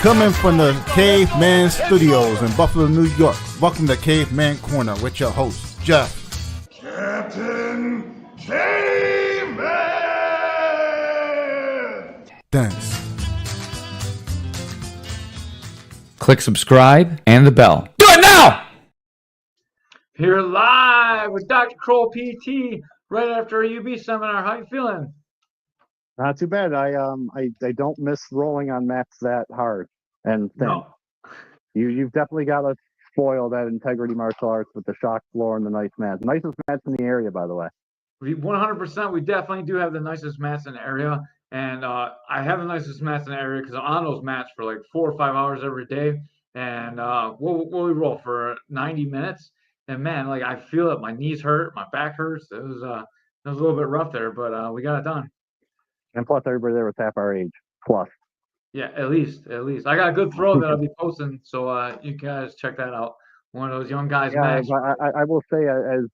Coming from the Caveman Studios in Buffalo, New York. Welcome to Caveman Corner with your host, Jeff. Captain Caveman! Thanks. Click subscribe and the bell. Do it now! Here live with Dr. Krol PT right after a UB seminar. How you feeling? Not too bad. I don't miss rolling on mats that hard and thin. No. You've definitely got to spoil that Integrity Martial Arts with the shock floor and the nice mats. Nicest mats in the area, by the way. 100%. We definitely do have the nicest mats in the area, and I have the nicest mats in the area because I'm on those mats for like 4 or 5 hours every day, and we'll roll for 90 minutes. And man, like I feel it. My knees hurt, my back hurts. It was a little bit rough there, but we got it done. And plus, everybody there was half our age. Plus. Yeah, at least. I got a good throw that I'll be posting, so you guys check that out. One of those young guys. Yeah, I will say, as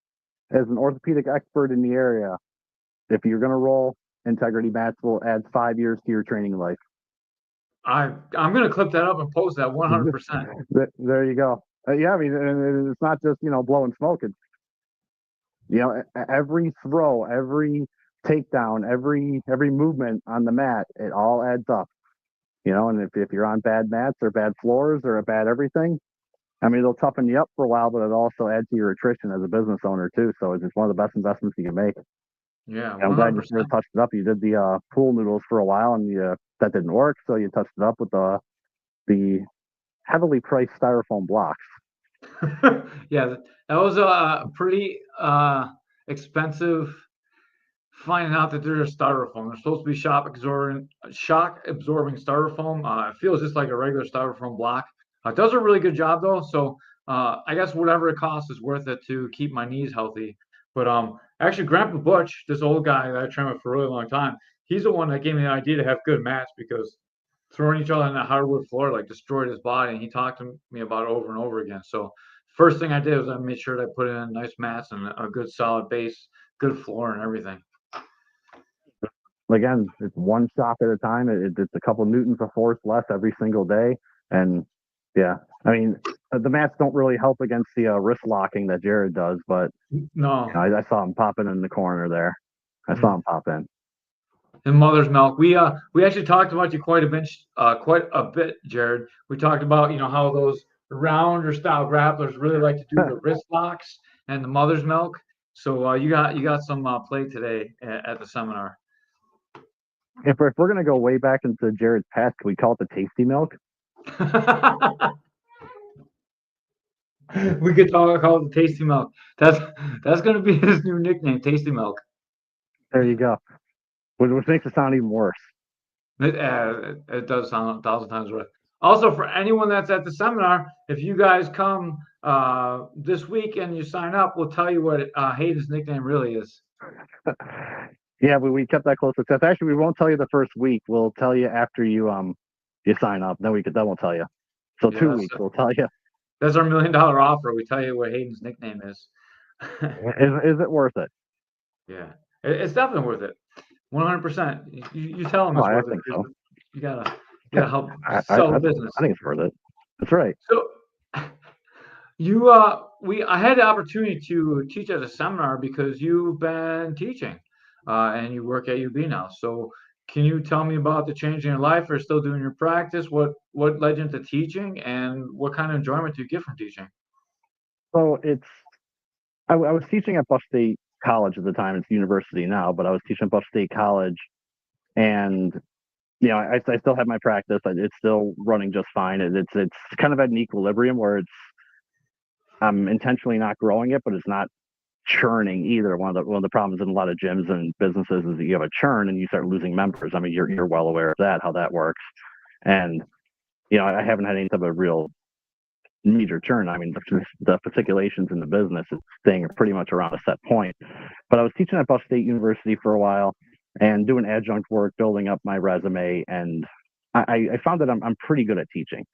an orthopedic expert in the area, if you're going to roll, Integrity mats will add 5 years to your training life. I'm going to clip that up and post that 100%. There you go. Yeah, I mean, it's not just, blowing smoke. It's, every throw, every takedown, every movement on the mat, it all adds up. And if you're on bad mats or bad floors or a bad everything, I mean, it'll toughen you up for a while, but it'll also add to your attrition as a business owner too. So it's just one of the best investments you can make. Yeah, I'm glad you sort of touched it up. You did the pool noodles for a while, and that didn't work, so you touched it up with the heavily priced styrofoam blocks. Yeah, that was a pretty expensive. Finding out that they're styrofoam. They're supposed to be shock absorbing styrofoam. It feels just like a regular styrofoam block. It does a really good job though. So I guess whatever it costs is worth it to keep my knees healthy. But actually, Grandpa Butch, this old guy that I trained with for a really long time, he's the one that gave me the idea to have good mats because throwing each other on that hardwood floor like destroyed his body. And he talked to me about it over and over again. So first thing I did was I made sure that I put in nice mats and a good solid base, good floor and everything. Again, it's one shot at a time. It's a couple newtons of force less every single day. And yeah, I mean, the mats don't really help against the wrist locking that Jared does, but no, I saw him popping in the corner there. I saw him pop in. And Mother's Milk, we actually talked about you quite a bit, Jared. We talked about how those rounder style grapplers really like to do the wrist locks and the Mother's Milk. So you got some play today at the seminar. If we're going to go way back into Jared's past, can we call it the Tasty Milk? We could call it the Tasty Milk. That's going to be his new nickname, Tasty Milk. There you go. Which makes it sound even worse. It does sound 1,000 times worse. Also, for anyone that's at the seminar, if you guys come this week and you sign up, we'll tell you what Hayden's nickname really is. Yeah, we kept that close to chest. Actually, we won't tell you the first week. We'll tell you after you sign up. Then won't tell you. So 2 weeks, we'll tell you. That's our $1 million offer. We tell you what Hayden's nickname is. Is it worth it? Yeah, it's definitely worth it. 100%. You tell them it's worth it. So. You gotta help sell the business. I think it's worth it. That's right. So I had the opportunity to teach at a seminar because you've been teaching, and you work at UB now. So can you tell me about the change in your life? Or still doing your practice? What led you into teaching, and what kind of enjoyment do you get from teaching? So I was teaching at Buff State College at the time. It's university now, but I was teaching at Buff State College, and I still have my practice. It's still running just fine. It's kind of at an equilibrium where I'm intentionally not growing it, but it's not churning either. One of the problems in a lot of gyms and businesses is that you have a churn and you start losing members. I mean, you're well aware of that, how that works. And I haven't had any type of real major churn. I mean, the fasciculations in the business is staying pretty much around a set point. But I was teaching at Buff State University for a while and doing adjunct work, building up my resume, and I found that I'm pretty good at teaching.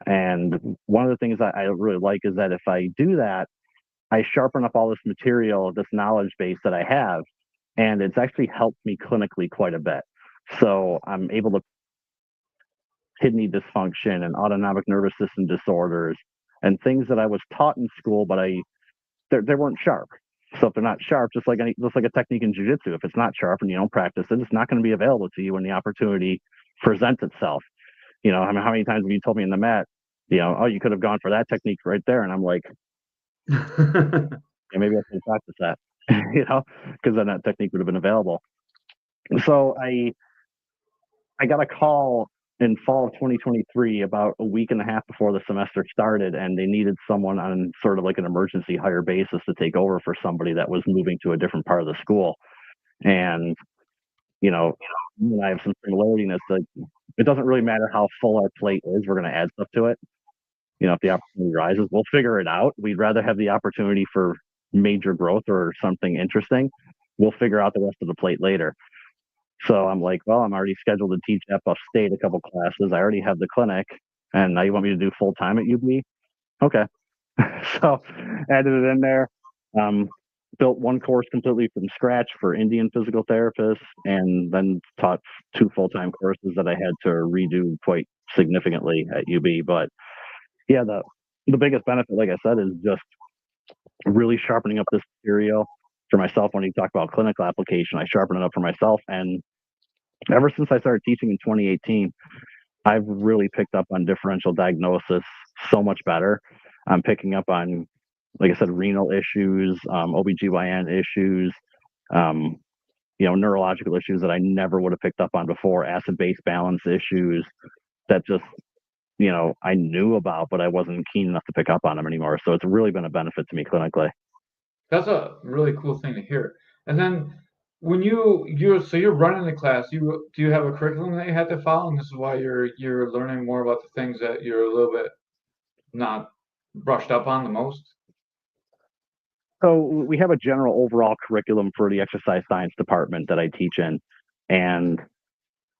And one of the things that I really like is that if I do that, I sharpen up all this material, this knowledge base that I have, and it's actually helped me clinically quite a bit. So I'm able to kidney dysfunction and autonomic nervous system disorders and things that I was taught in school, but they weren't sharp. So if they're not sharp, just like a technique in jiu-jitsu, if it's not sharp and you don't practice it, it's not going to be available to you when the opportunity presents itself. You know, I mean, how many times have you told me in the mat, you know, oh, you could have gone for that technique right there, and I'm like, yeah, maybe I should practice that, you know, because then that technique would have been available. So I got a call in fall of 2023, about a week and a half before the semester started, and they needed someone on sort of like an emergency hire basis to take over for somebody that was moving to a different part of the school. And, you know, and I have some similarity in this. Like, it doesn't really matter how full our plate is, we're going to add stuff to it. You know, if the opportunity rises, we'll figure it out. We'd rather have the opportunity for major growth or something interesting. We'll figure out the rest of the plate later. So I'm like, well, I'm already scheduled to teach at Buff State a couple classes. I already have the clinic, and now you want me to do full time at UB? Okay. So added it in there. Built one course completely from scratch for Indian physical therapists, and then taught 2 full-time courses that I had to redo quite significantly at UB. But yeah, the biggest benefit, like I said, is just really sharpening up this material for myself. When you talk about clinical application, I sharpen it up for myself. And ever since I started teaching in 2018, I've really picked up on differential diagnosis so much better. I'm picking up on, like I said, renal issues, OBGYN issues, you know, neurological issues that I never would have picked up on before, acid-base balance issues that just, you know, I knew about, but I wasn't keen enough to pick up on them anymore. So it's really been a benefit to me clinically. That's a really cool thing to hear. And then when you're running the class, do you have a curriculum that you have to follow, and this is why you're learning more about the things that you're a little bit not brushed up on the most? So we have a general overall curriculum for the exercise science department that I teach in, and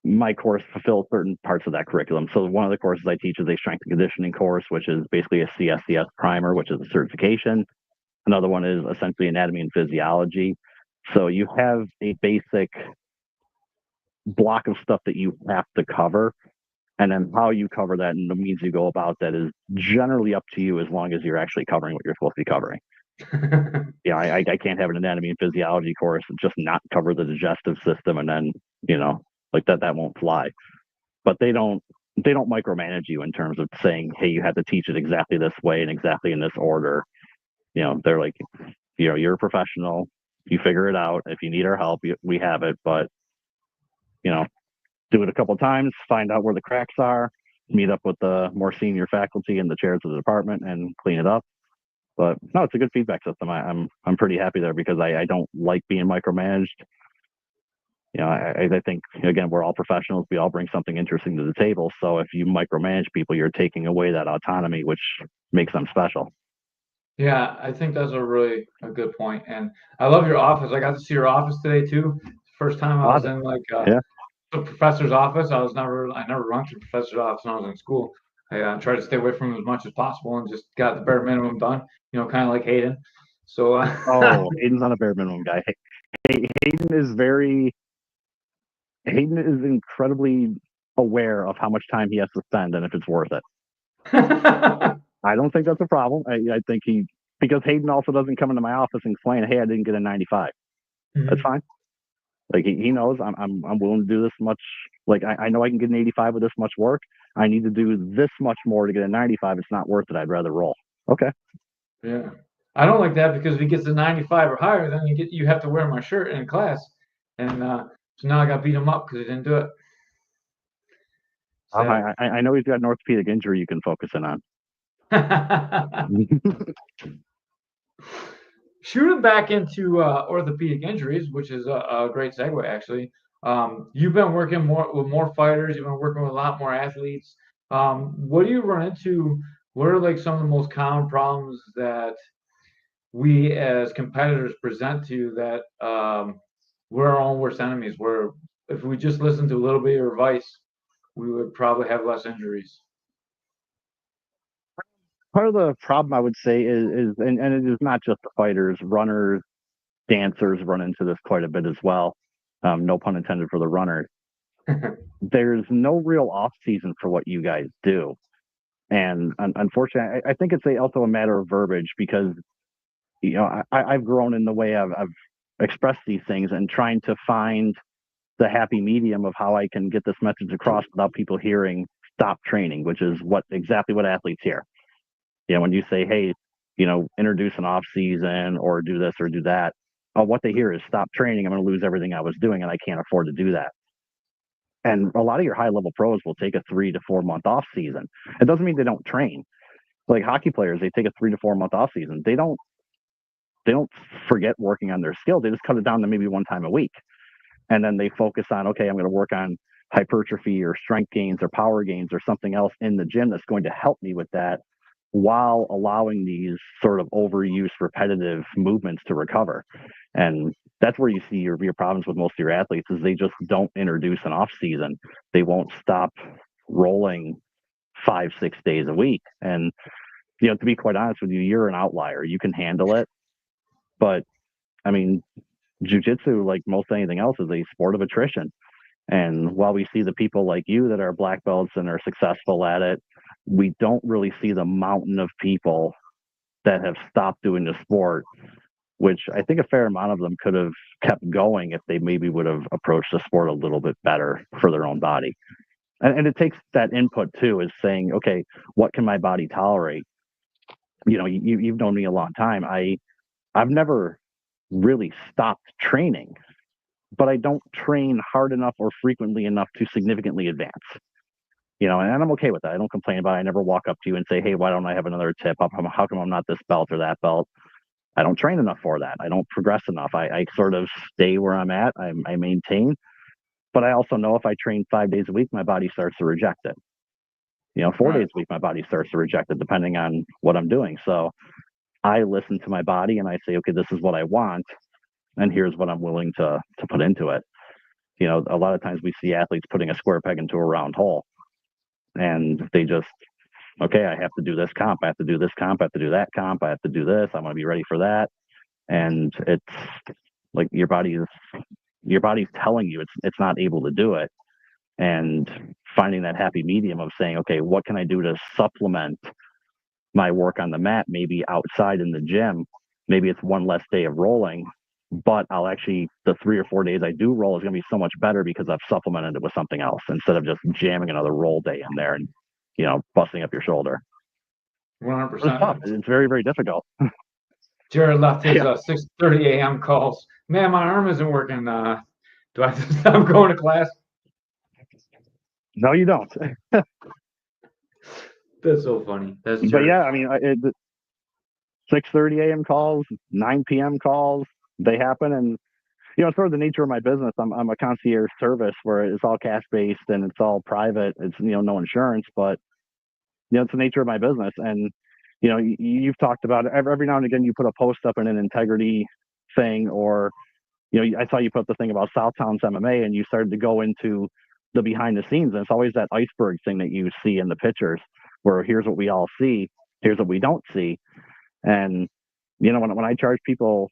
my course fulfills certain parts of that curriculum. So one of the courses I teach is a strength and conditioning course, which is basically a CSCS primer, which is a certification. Another one is essentially anatomy and physiology. So you have a basic block of stuff that you have to cover, and then how you cover that and the means you go about that is generally up to you, as long as you're actually covering what you're supposed to be covering. Yeah, I can't have an anatomy and physiology course and just not cover the digestive system, and then, you know, like that won't fly. But they don't micromanage you in terms of saying, hey, you have to teach it exactly this way and exactly in this order. You know, they're like, you know, you're a professional, you figure it out. If you need our help, we have it. But, you know, do it a couple of times, find out where the cracks are, meet up with the more senior faculty and the chairs of the department and clean it up. But no, it's a good feedback system. I'm pretty happy there, because I don't like being micromanaged. You know, I think, again, we're all professionals. We all bring something interesting to the table. So if you micromanage people, you're taking away that autonomy, which makes them special. Yeah, I think that's a good point. And I love your office. I got to see your office today too. First time I was in like Yeah. the professor's office. I never run to the professor's office when I was in school. I tried to stay away from him as much as possible and just got the bare minimum done. You know, kind of like Hayden. So Oh, Hayden's not a bare minimum guy. Hayden is incredibly aware of how much time he has to spend and if it's worth it. I don't think that's a problem. I think because Hayden also doesn't come into my office and explain, hey, I didn't get a 95. Mm-hmm. That's fine. Like he knows I'm willing to do this much. Like I know I can get an 85 with this much work. I need to do this much more to get a 95. It's not worth it. I'd rather roll. Okay. Yeah. I don't like that, because if he gets a 95 or higher, then you have to wear my shirt in class. And so now I got to beat him up because he didn't do it. I know he's got an orthopedic injury you can focus in on. Shooting back into orthopedic injuries, which is a great segue, actually. You've been working with more fighters. You've been working with a lot more athletes. What do you run into? What are like some of the most common problems that we as competitors present to you, that we're our own worst enemies? Where if we just listen to a little bit of your advice, we would probably have less injuries. Part of the problem, I would say, is and it is not just the fighters, runners, dancers run into this quite a bit as well. No pun intended for the runners. there's no real off season for what you guys do. And unfortunately, I think it's also a matter of verbiage because, I've grown in the way I've expressed these things and trying to find the happy medium of how I can get this message across without people hearing stop training, which is exactly what athletes hear. When you say, hey, introduce an off season or do this or do that, what they hear is stop training. I'm going to lose everything I was doing and I can't afford to do that. And a lot of your high level pros will take a 3 to 4 month off season. It doesn't mean they don't train. Like hockey players, they take a 3 to 4 month off season. They don't forget working on their skill. They just cut it down to maybe one time a week. And then they focus on, okay, I'm going to work on hypertrophy or strength gains or power gains or something else in the gym that's going to help me with that while allowing these sort of overuse repetitive movements to recover. And that's where you see your problems with most of your athletes is they just don't introduce an off season. They won't stop rolling 5-6 days a week. And, to be quite honest with you, you're an outlier. You can handle it. But I mean, jiu-jitsu, like most anything else, is a sport of attrition. And while we see the people like you that are black belts and are successful at it, we don't really see the mountain of people that have stopped doing the sport, which I think a fair amount of them could have kept going if they maybe would have approached the sport a little bit better for their own body. And it takes that input too, is saying, okay, what can my body tolerate? You've known me a long time. I've never really stopped training, but I don't train hard enough or frequently enough to significantly advance. And I'm okay with that. I don't complain about it. I never walk up to you and say, hey, why don't I have another tip? How come I'm not this belt or that belt? I don't train enough for that. I don't progress enough. I sort of stay where I'm at. I maintain. But I also know if I train 5 days a week, my body starts to reject it. 4 days a week, my body starts to reject it depending on what I'm doing. So I listen to my body and I say, okay, this is what I want. And here's what I'm willing to put into it. A lot of times we see athletes putting a square peg into a round hole. And they just, okay, I have to do this comp. I have to do this comp. I have to do that comp. I have to do this. I want to be ready for that. And it's like your body's telling you it's not able to do it. And finding that happy medium of saying, okay, what can I do to supplement my work on the mat, maybe outside in the gym? Maybe it's one less day of rolling, but I'll actually, the 3 or 4 days I do roll is going to be so much better because I've supplemented it with something else instead of just jamming another roll day in there and, busting up your shoulder. 100%. It's very, very difficult. Jared left his 6:30 a.m. calls. Man, my arm isn't working. Do I have to stop going to class? No, you don't. That's so funny. That's Jared. But yeah, I mean, 6:30 a.m. calls, 9 p.m. calls, they happen. And, it's sort of the nature of my business. I'm a concierge service where it's all cash based and it's all private. It's, no insurance, but, it's the nature of my business. And, you've talked about it. Every now and again, you put a post up in an integrity thing, or, I saw you put the thing about Southtown's MMA and you started to go into the behind the scenes. And it's always that iceberg thing that you see in the pictures where here's what we all see, here's what we don't see. And, when I charge people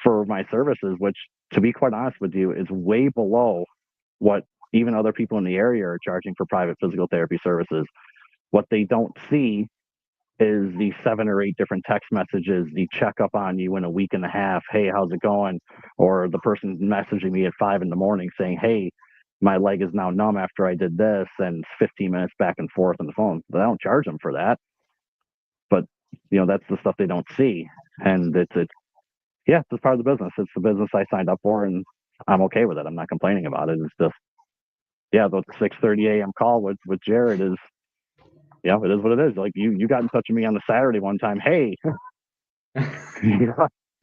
for my services, which to be quite honest with you is way below what even other people in the area are charging for private physical therapy services, what they don't see is the 7 or 8 different text messages, the checkup on you in a week and a half. Hey, how's it going? Or the person messaging me at 5 a.m. saying, hey, my leg is now numb after I did this, and 15 minutes back and forth on the phone. But I don't charge them for that. But, that's the stuff they don't see. And it's part of the business. It's the business I signed up for, and I'm okay with it. I'm not complaining about it. It's just, the 6:30 a.m. call with Jared is, it is what it is. Like you got in touch with me on the Saturday one time. Hey,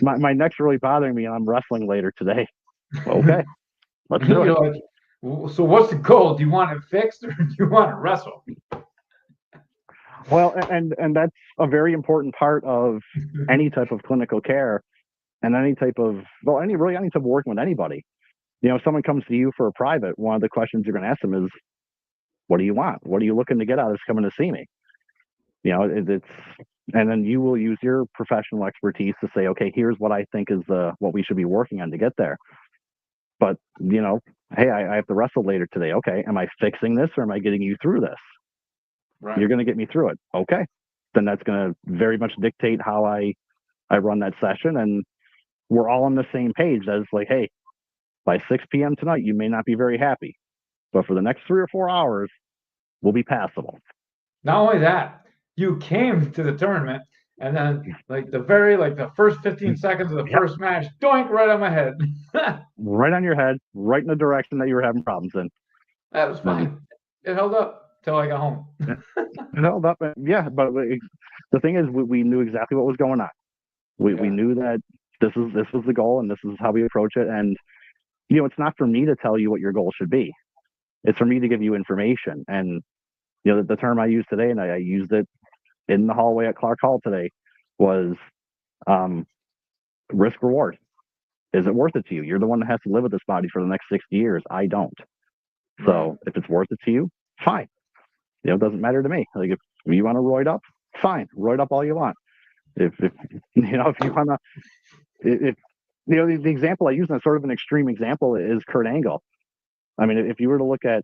my neck's really bothering me and I'm wrestling later today. Okay, let's do it. Like, so what's the goal? Do you want it fixed or do you want to wrestle? Well, and that's a very important part of any type of clinical care and any type of, any type of working with anybody. If someone comes to you for a private, one of the questions you're going to ask them is, what do you want? What are you looking to get out of coming to see me? It's, and then you will use your professional expertise to say, okay, here's what I think is what we should be working on to get there. But, hey, I have to wrestle later today. Okay. Am I fixing this or am I getting you through this? Right. You're going to get me through it. Okay. Then that's going to very much dictate how I run that session. And we're all on the same page as like, hey, by 6 p.m. tonight, you may not be very happy, but for the next 3 or 4 hours, we'll be passable. Not only that, you came to the tournament, and then the first 15 seconds of the first match, doink, right on my head. Right on your head, right in the direction that you were having problems in. That was fine. It held up till I got home. It held up, yeah. But the thing is, we knew exactly what was going on. We knew that this was the goal, and this is how we approach it. And it's not for me to tell you what your goal should be. It's for me to give you information. And the term I used today, and I used it in the hallway at Clark Hall today, was risk reward. Is it worth it to you? You're the one that has to live with this body for the next 60 years. I don't. So if it's worth it to you, fine. It doesn't matter to me. Like if you want to roid up, fine, roid up all you want. If you want to, if the example I use, and sort of an extreme example, is Kurt Angle. I mean, if you were to look at,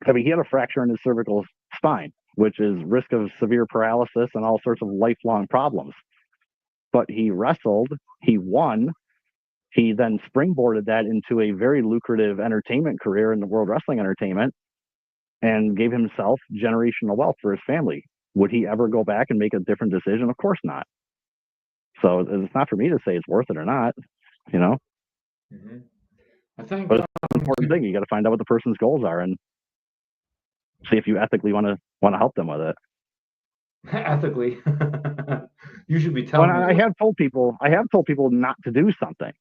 he had a fracture in his cervical spine, which is risk of severe paralysis and all sorts of lifelong problems. But he wrestled, he won. He then springboarded that into a very lucrative entertainment career in the World Wrestling Entertainment and gave himself generational wealth for his family. Would he ever go back and make a different decision? Of course not. So it's not for me to say it's worth it or not, Mm-hmm. I think, but it's an important thing. You got to find out what the person's goals are and see if you ethically want to help them with it. Ethically, you should be telling me. I have told people not to do something,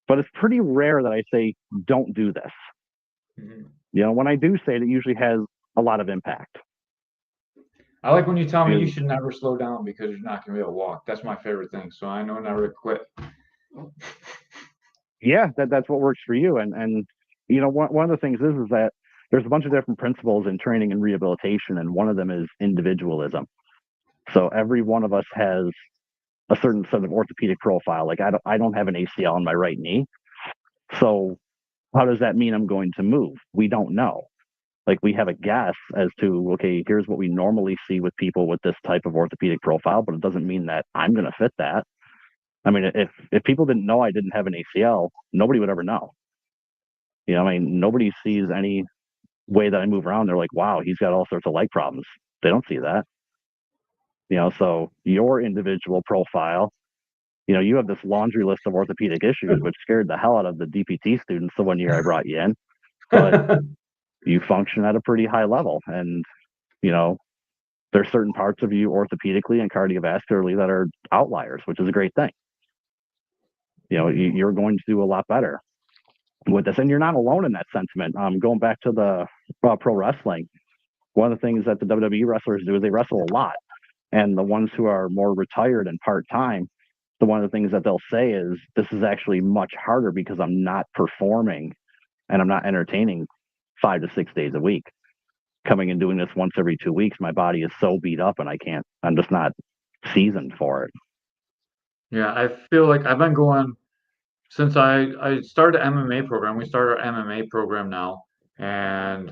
but it's pretty rare that I say don't do this. Mm-hmm. When I do say it, it usually has a lot of impact. I like when you tell me you should never slow down because you're not going to be able to walk. That's my favorite thing. So I know never to quit. Yeah, that's what works for you. And one of the things is that there's a bunch of different principles in training and rehabilitation, and one of them is individualism. So every one of us has a certain set of orthopedic profile. Like I don't have an ACL in my right knee. So how does that mean I'm going to move? We don't know. Like we have a guess as to, okay, here's what we normally see with people with this type of orthopedic profile, but it doesn't mean that I'm going to fit that. I mean, if people didn't know I didn't have an ACL, nobody would ever know. Nobody sees any way that I move around. They're like, wow, he's got all sorts of leg problems. They don't see that. So your individual profile, you have this laundry list of orthopedic issues, which scared the hell out of the DPT students the one year I brought you in. But you function at a pretty high level. And, there's certain parts of you orthopedically and cardiovascularly that are outliers, which is a great thing. You're going to do a lot better with this. And you're not alone in that sentiment. Going back to the pro wrestling, one of the things that the WWE wrestlers do is they wrestle a lot. And the ones who are more retired and part-time, one of the things that they'll say is, this is actually much harder because I'm not performing and I'm not entertaining 5 to 6 days a week. Coming and doing this once every 2 weeks, my body is so beat up and I'm just not seasoned for it. Yeah, I feel like I've been going since I started an MMA program. We started our MMA program now, and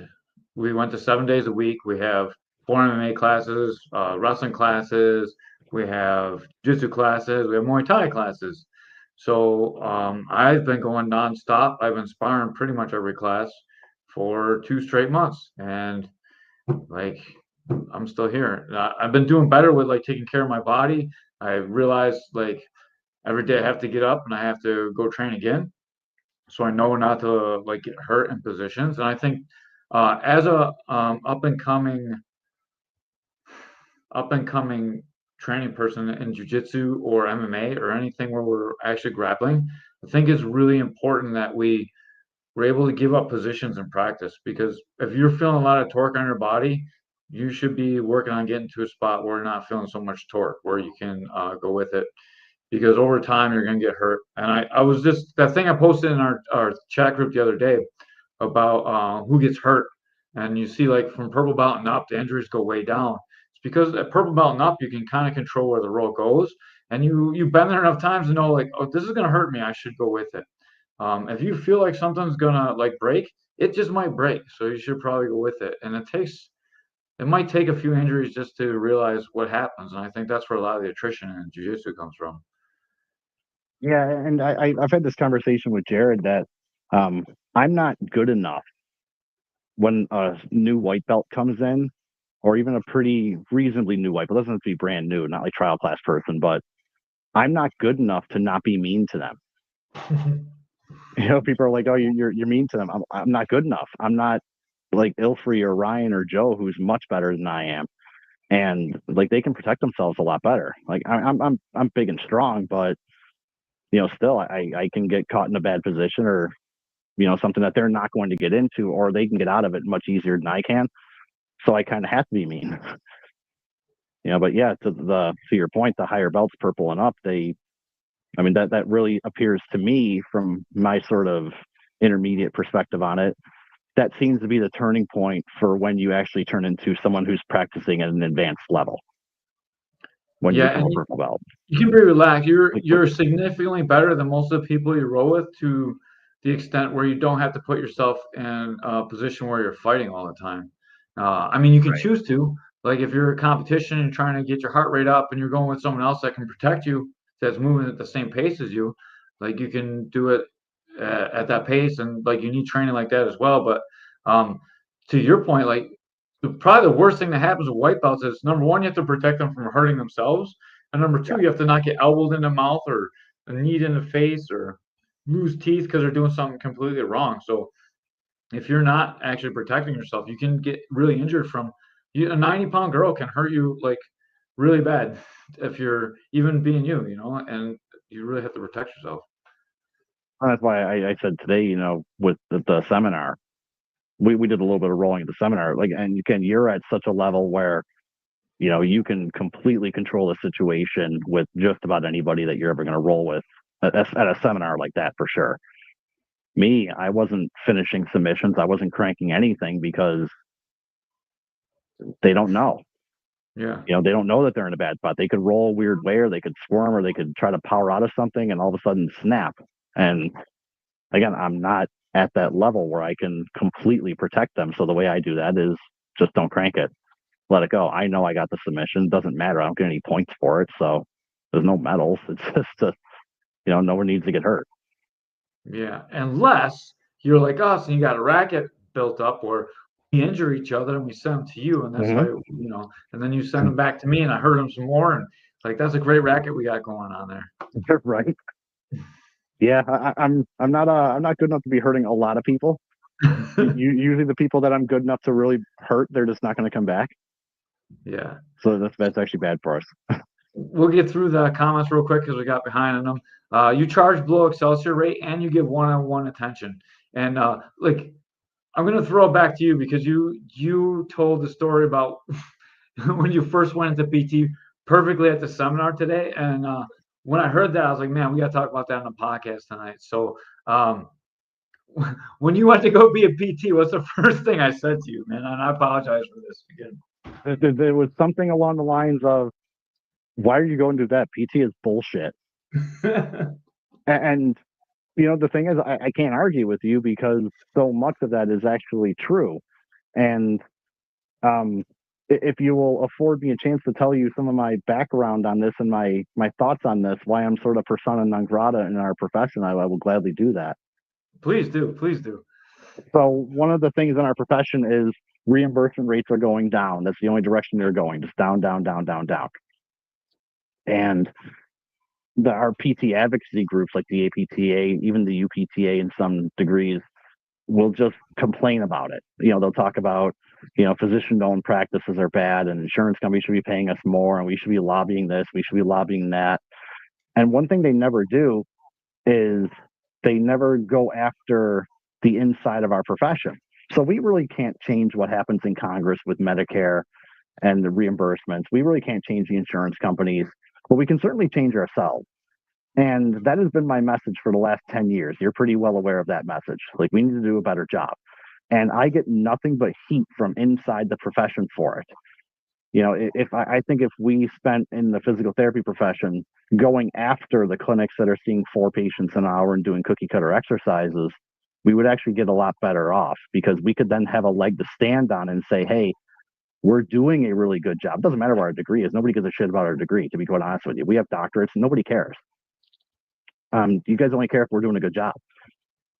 we went to 7 days a week. We have 4 MMA classes, wrestling classes, we have jiu-jitsu classes, we have Muay Thai classes. So I've been going nonstop. I've been sparring pretty much every class for 2 straight months, and I'm still here. I've been doing better with taking care of my body. I realized every day I have to get up and I have to go train again. So I know not to get hurt in positions. And I think as a up and coming training person in jiu-jitsu or MMA or anything where we're actually grappling, I think it's really important that we're able to give up positions in practice, because if you're feeling a lot of torque on your body, you should be working on getting to a spot where you're not feeling so much torque, where you can go with it. Because over time you're going to get hurt. And I was just, that thing I posted in our chat group the other day about who gets hurt. And you see from purple belt and up, the injuries go way down. It's because at purple belt and up, you can kind of control where the roll goes. And you've been there enough times to know oh, this is going to hurt me. I should go with it. If you feel like something's gonna like break, it just might break. So you should probably go with it. And it might take a few injuries just to realize what happens. And I think that's where a lot of the attrition in jiu-jitsu comes from. Yeah, and I've had this conversation with Jared that I'm not good enough when a new white belt comes in, or even a pretty reasonably new white belt. It doesn't have to be brand new, not like trial class person, but I'm not good enough to not be mean to them. People are like, "Oh, you're mean to them." I'm not good enough. I'm not like Ilfrey or Ryan or Joe, who's much better than I am, and like they can protect themselves a lot better. Like I'm big and strong, but still I can get caught in a bad position, or something that they're not going to get into, or they can get out of it much easier than I can. So I kind of have to be mean. But yeah, to your point, the higher belts, purple and up, that really appears to me from my sort of intermediate perspective on it. That seems to be the turning point for when you actually turn into someone who's practicing at an advanced level. When you Yeah, become and a purple belt, you can be relaxed. You're significantly better than most of the people you roll with, to the extent where you don't have to put yourself in a position where you're fighting all the time. I mean, you can right? choose to. Like if you're a competition and trying to get your heart rate up, and you're going with someone else that can protect you, that's moving at the same pace as you, like you can do it at that pace, and like you need training like that as well. But um, to your point, like probably the worst thing that happens with white belts is, number one, you have to protect them from hurting themselves, and number Yeah. two, you have to not get elbowed in the mouth or a knee in the face or lose teeth because they're doing something completely wrong. So if you're not actually protecting yourself, you can get really injured from a 90-pound girl can hurt you like really bad if you're even being and you really have to protect yourself. And that's why I said today, with the seminar, we did a little bit of rolling at the seminar, like, and you're at such a level where you can completely control the situation with just about anybody that you're ever going to roll with at a seminar like that, for sure. Me, I wasn't finishing submissions. I wasn't cranking anything because they don't know. Yeah. They don't know that they're in a bad spot. They could roll a weird way, or they could squirm, or they could try to power out of something and all of a sudden snap. And again, I'm not at that level where I can completely protect them. So the way I do that is just don't crank it. Let it go. I know I got the submission. Doesn't matter. I don't get any points for it. So there's no medals. It's just no one needs to get hurt. Yeah, unless you're like us and you got a racket built up, or we injure each other and we send them to you, and that's how and then you send them back to me, and I hurt them some more, and like that's a great racket we got going on there. Right. Yeah, I'm not good enough to be hurting a lot of people. Usually the people that I'm good enough to really hurt, they're just not going to come back. Yeah. So that's actually bad for us. We'll get through the comments real quick because we got behind on them. You charge below Excelsior rate and you give one-on-one attention. And like I'm gonna throw it back to you because you told the story about when you first went into PT perfectly at the seminar today. And when I heard that, I was like, man, we got to talk about that on the podcast tonight. So when you went to go be a PT, what's the first thing I said to you, man? And I apologize for this again. There was something along the lines of, why are you going to that? PT is bullshit. And the thing is, I can't argue with you because so much of that is actually true. And if you will afford me a chance to tell you some of my background on this and my thoughts on this, why I'm sort of persona non grata in our profession, I will gladly do that. Please do. Please do. So one of the things in our profession is reimbursement rates are going down. That's the only direction they're going, just down, down, down, down, down. And our PT advocacy groups like the APTA, even the UPTA in some degrees, will just complain about it. They'll talk about, physician-owned practices are bad and insurance companies should be paying us more and we should be lobbying this, we should be lobbying that. And one thing they never do is they never go after the inside of our profession. So we really can't change what happens in Congress with Medicare and the reimbursements. We really can't change the insurance companies, but we can certainly change ourselves. And that has been my message for the last 10 years. You're pretty well aware of that message. Like, we need to do a better job. And I get nothing but heat from inside the profession for it. If I think if we spent in the physical therapy profession going after the clinics that are seeing 4 patients an hour and doing cookie cutter exercises, we would actually get a lot better off, because we could then have a leg to stand on and say, hey, we're doing a really good job. It doesn't matter what our degree is. Nobody gives a shit about our degree, to be quite honest with you. We have doctorates. Nobody cares. You guys only care if we're doing a good job.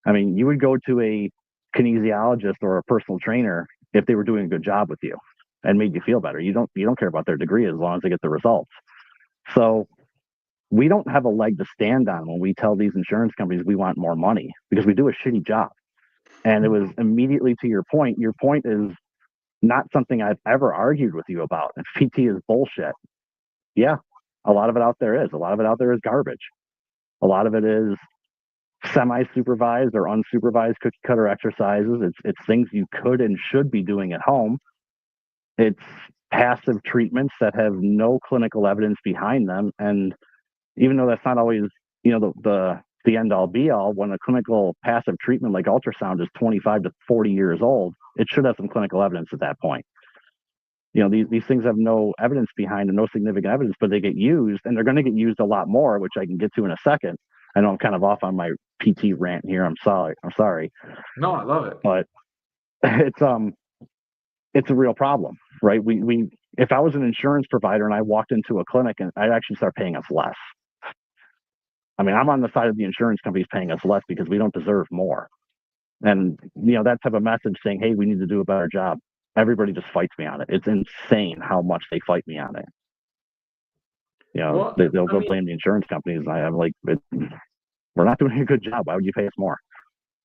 I mean, you would go to a kinesiologist or a personal trainer if they were doing a good job with you and made you feel better. You don't care about their degree as long as they get the results. So we don't have a leg to stand on when we tell these insurance companies we want more money, because we do a shitty job. And it was immediately to your point. Your point is not something I've ever argued with you about. If PT is bullshit, yeah, a lot of it out there is. A lot of it out there is garbage. A lot of it is semi-supervised or unsupervised cookie cutter exercises. It's things you could and should be doing at home. It's passive treatments that have no clinical evidence behind them. And even though that's not always, the end all be all, when a clinical passive treatment like ultrasound is 25 to 40 years old, it should have some clinical evidence at that point. These things have no evidence behind them, no significant evidence, but they get used, and they're going to get used a lot more, which I can get to in a second. I know I'm kind of off on my PT rant here. I'm sorry. No, I love it. But it's a real problem, right? We if I was an insurance provider and I walked into a clinic, and I'd actually start paying us less. I mean, I'm on the side of the insurance companies paying us less because we don't deserve more. And that type of message saying, hey, we need to do a better job, everybody just fights me on it. It's insane how much they fight me on it. Well, they'll blame the insurance companies, and I'm like, we're not doing a good job. Why would you pay us more?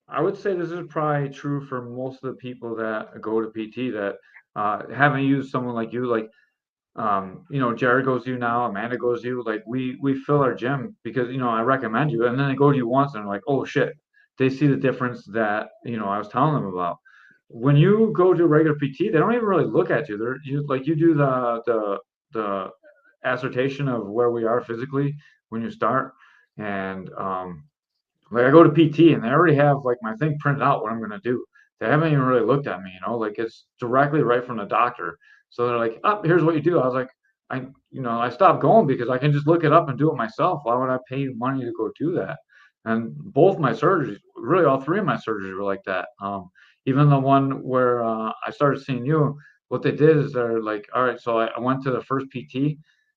I would say this is probably true for most of the people that go to PT that haven't used someone like you. Like, Jared goes to you now, Amanda goes to you. Like, we fill our gym because, I recommend you. And then they go to you once and they're like, oh, shit. They see the difference that, I was telling them about. When you go to regular PT, they don't even really look at you. You do the assertion of where we are physically when you start. And like I go to PT and they already have like my thing printed out what I'm gonna do. They haven't even really looked at me, like it's directly right from the doctor. So they're like, "Oh, here's what you do." I was like, I stopped going because I can just look it up and do it myself. Why would I pay you money to go do that? And both my surgeries, really all 3 of my surgeries were like that. Even the one where I started seeing you, what they did is they're like, all right, so I went to the first PT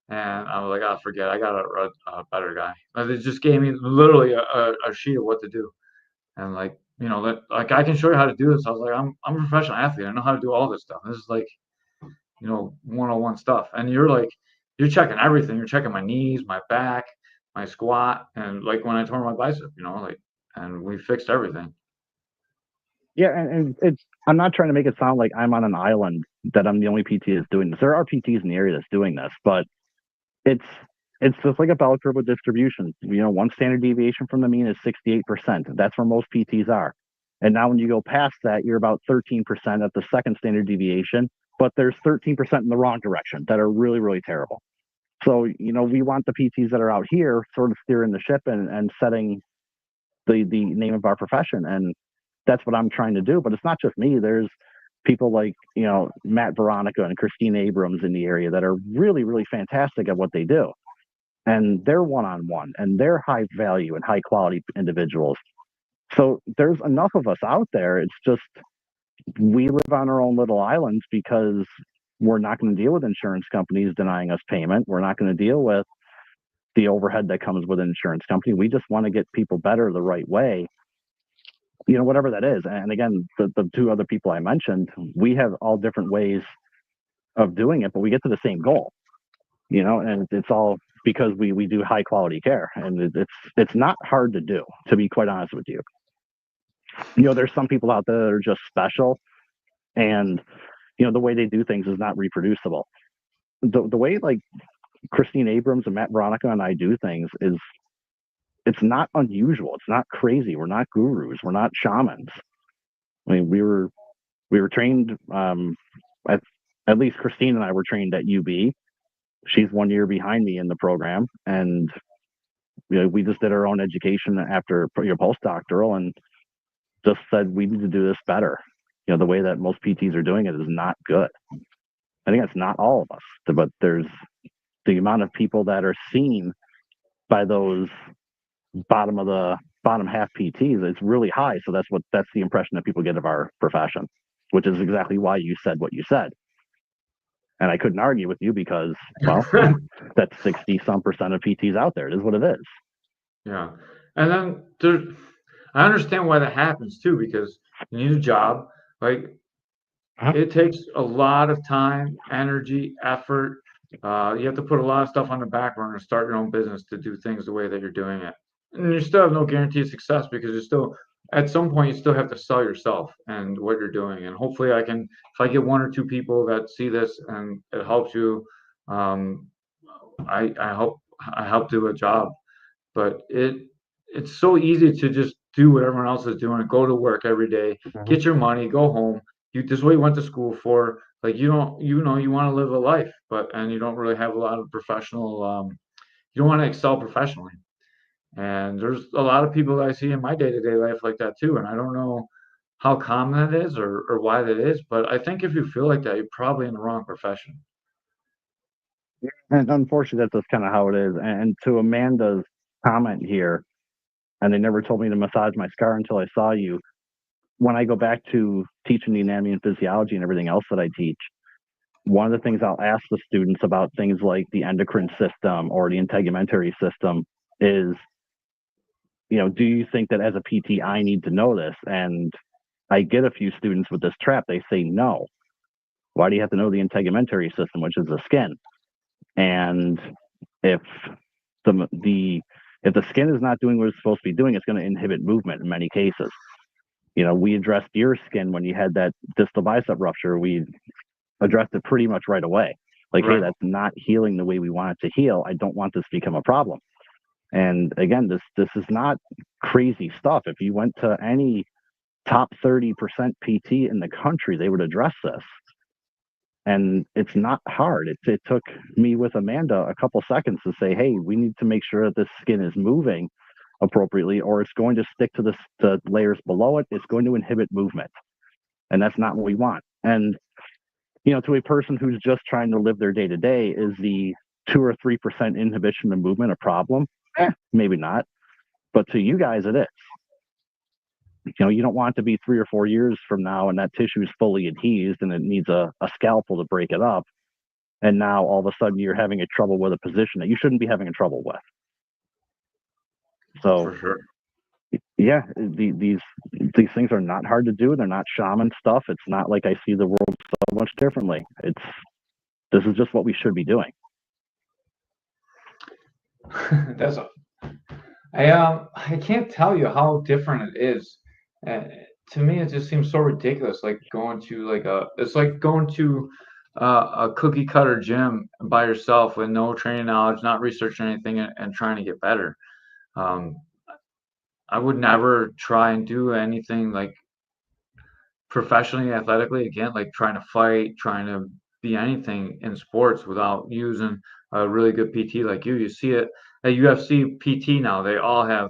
and I was like, oh, forget it. I got a better guy. They just gave me literally a sheet of what to do. And like, that like I can show you how to do this. I was like, I'm a professional athlete. I know how to do all this stuff. This is like, 101 stuff. And you're checking everything. You're checking my knees, my back, my squat, and like when I tore my bicep, and we fixed everything. Yeah, and it's I'm not trying to make it sound like I'm on an island, that I'm the only PT that's doing this. There are PTs in the area that's doing this, but it's just like a bell curve with distribution. One standard deviation from the mean is 68%. That's where most PTs are. And now when you go past that, you're about 13% at the second standard deviation, but there's 13% in the wrong direction that are really, really terrible. So, we want the PTs that are out here sort of steering the ship and setting the name of our profession. And that's what I'm trying to do. But it's not just me. There's people like, Matt Veronica and Christine Abrams in the area that are really, really fantastic at what they do. And they're one-on-one, and they're high value and high quality individuals. So there's enough of us out there. It's just we live on our own little islands because we're not going to deal with insurance companies denying us payment. We're not going to deal with the overhead that comes with an insurance company. We just want to get people better the right way, whatever that is. And again, the 2 other people I mentioned, we have all different ways of doing it, but we get to the same goal, and it's all because we do high quality care, and it's not hard to do, to be quite honest with you. There's some people out there that are just special, and the way they do things is not reproducible. The way like Christine Abrams and Matt Veronica and I do things it's not unusual. It's not crazy. We're not gurus. We're not shamans. I mean, we were trained at least Christine and I were trained at UB. She's 1 year behind me in the program, and we just did our own education after postdoctoral, and just said we need to do this better. The way that most PTs are doing it is not good. I think that's not all of us, but there's the amount of people that are seen by those bottom half PTs. It's really high. So that's the impression that people get of our profession, which is exactly why you said what you said. And I couldn't argue with you because, well, that's 60% of PTs out there. It is what it is. Yeah. And then I understand why that happens too, because you need a job. Like, it takes a lot of time, energy, effort. You have to put a lot of stuff on the back burner to start your own business to do things the way that you're doing it. And you still have no guarantee of success because at some point, you still have to sell yourself and what you're doing. And hopefully, if I get one or two people that see this and it helps you, um, I hope I help do a job. But it's so easy to just do what everyone else is doing, go to work every day, get your money, go home. This is what you went to school for. Like, you don't, you want to live a life, and you don't really have a lot of professional. You don't want to excel professionally. And there's a lot of people that I see in my day-to-day life like that too. And I don't know how common that is or why that is, but I think if you feel like that, you're probably in the wrong profession. And unfortunately, that's just kind of how it is. And to Amanda's comment here, and they never told me to massage my scar until I saw you. When I go back to teaching the anatomy and physiology and everything else that I teach, one of the things I'll ask the students about things like the endocrine system or the integumentary system is, do you think that as a PT I need to know this? And I get a few students with this trap. They say no. Why do you have to know the integumentary system, which is the skin? And if if the skin is not doing what it's supposed to be doing, it's going to inhibit movement in many cases. We addressed your skin when you had that distal bicep rupture. We addressed it pretty much right away. Like, Right. Hey, that's not healing the way we want it to heal. I don't want this to become a problem. And again, this is not crazy stuff. If you went to any top 30% PT in the country, they would address this. And it's not hard. It took me with Amanda a couple seconds to say, hey, we need to make sure that this skin is moving appropriately, or it's going to stick to the layers below it. It's going to inhibit movement. And that's not what we want. And, to a person who's just trying to live their day to day, is the 2 or 3% inhibition of movement a problem? Maybe not. But to you guys, it is. You don't want it to be 3 or 4 years from now and that tissue is fully adhesed and it needs a scalpel to break it up. And now all of a sudden you're having a trouble with a position that you shouldn't be having a trouble with. So, For sure. yeah, these things are not hard to do. They're not shaman stuff. It's not like I see the world so much differently. This is just what we should be doing. I can't tell you how different it is. To me, it just seems so ridiculous. Like going to it's like going to a cookie cutter gym by yourself with no training knowledge, not researching anything, and trying to get better. Um, I would never try and do anything like professionally, athletically again, like trying to fight, trying to be anything in sports without using a really good PT like you. You see it at UFC PT now. They all have,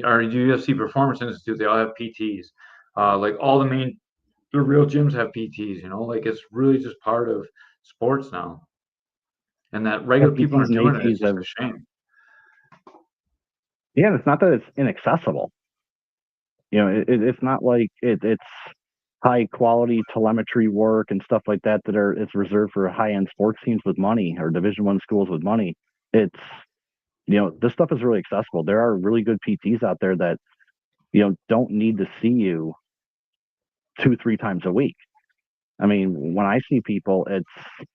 or UFC Performance Institute. They all have PTs. Like all the real gyms have PTs. Like it's really just part of sports now. And that regular people PTs aren't and doing it. It's APs just have, a shame. yeah, it's not that it's inaccessible. It's not like it's high quality telemetry work and stuff like that it's reserved for high end sports teams with money or Division I schools with money. It's this stuff is really accessible. There are really good PTs out there that don't need to see you 2-3 times a week. I mean, when I see people, it's,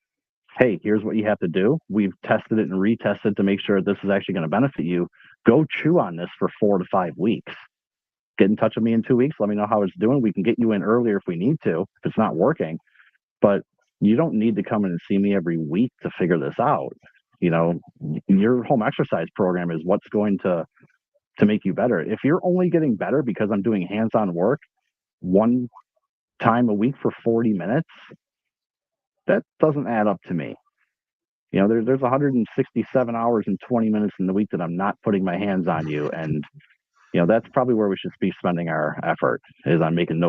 hey, here's what you have to do. We've tested it and retested to make sure this is actually going to benefit you. Go chew on this for 4 to 5 weeks. Get in touch with me in 2 weeks. Let me know how it's doing. We can get you in earlier if we need to, if it's not working. But you don't need to come in and see me every week to figure this out. Your home exercise program is what's going to make you better. If you're only getting better because I'm doing hands-on work one time a week for 40 minutes, that doesn't add up to me. There's 167 hours and 20 minutes in the week that I'm not putting my hands on you. And that's probably where we should be spending our effort, is on making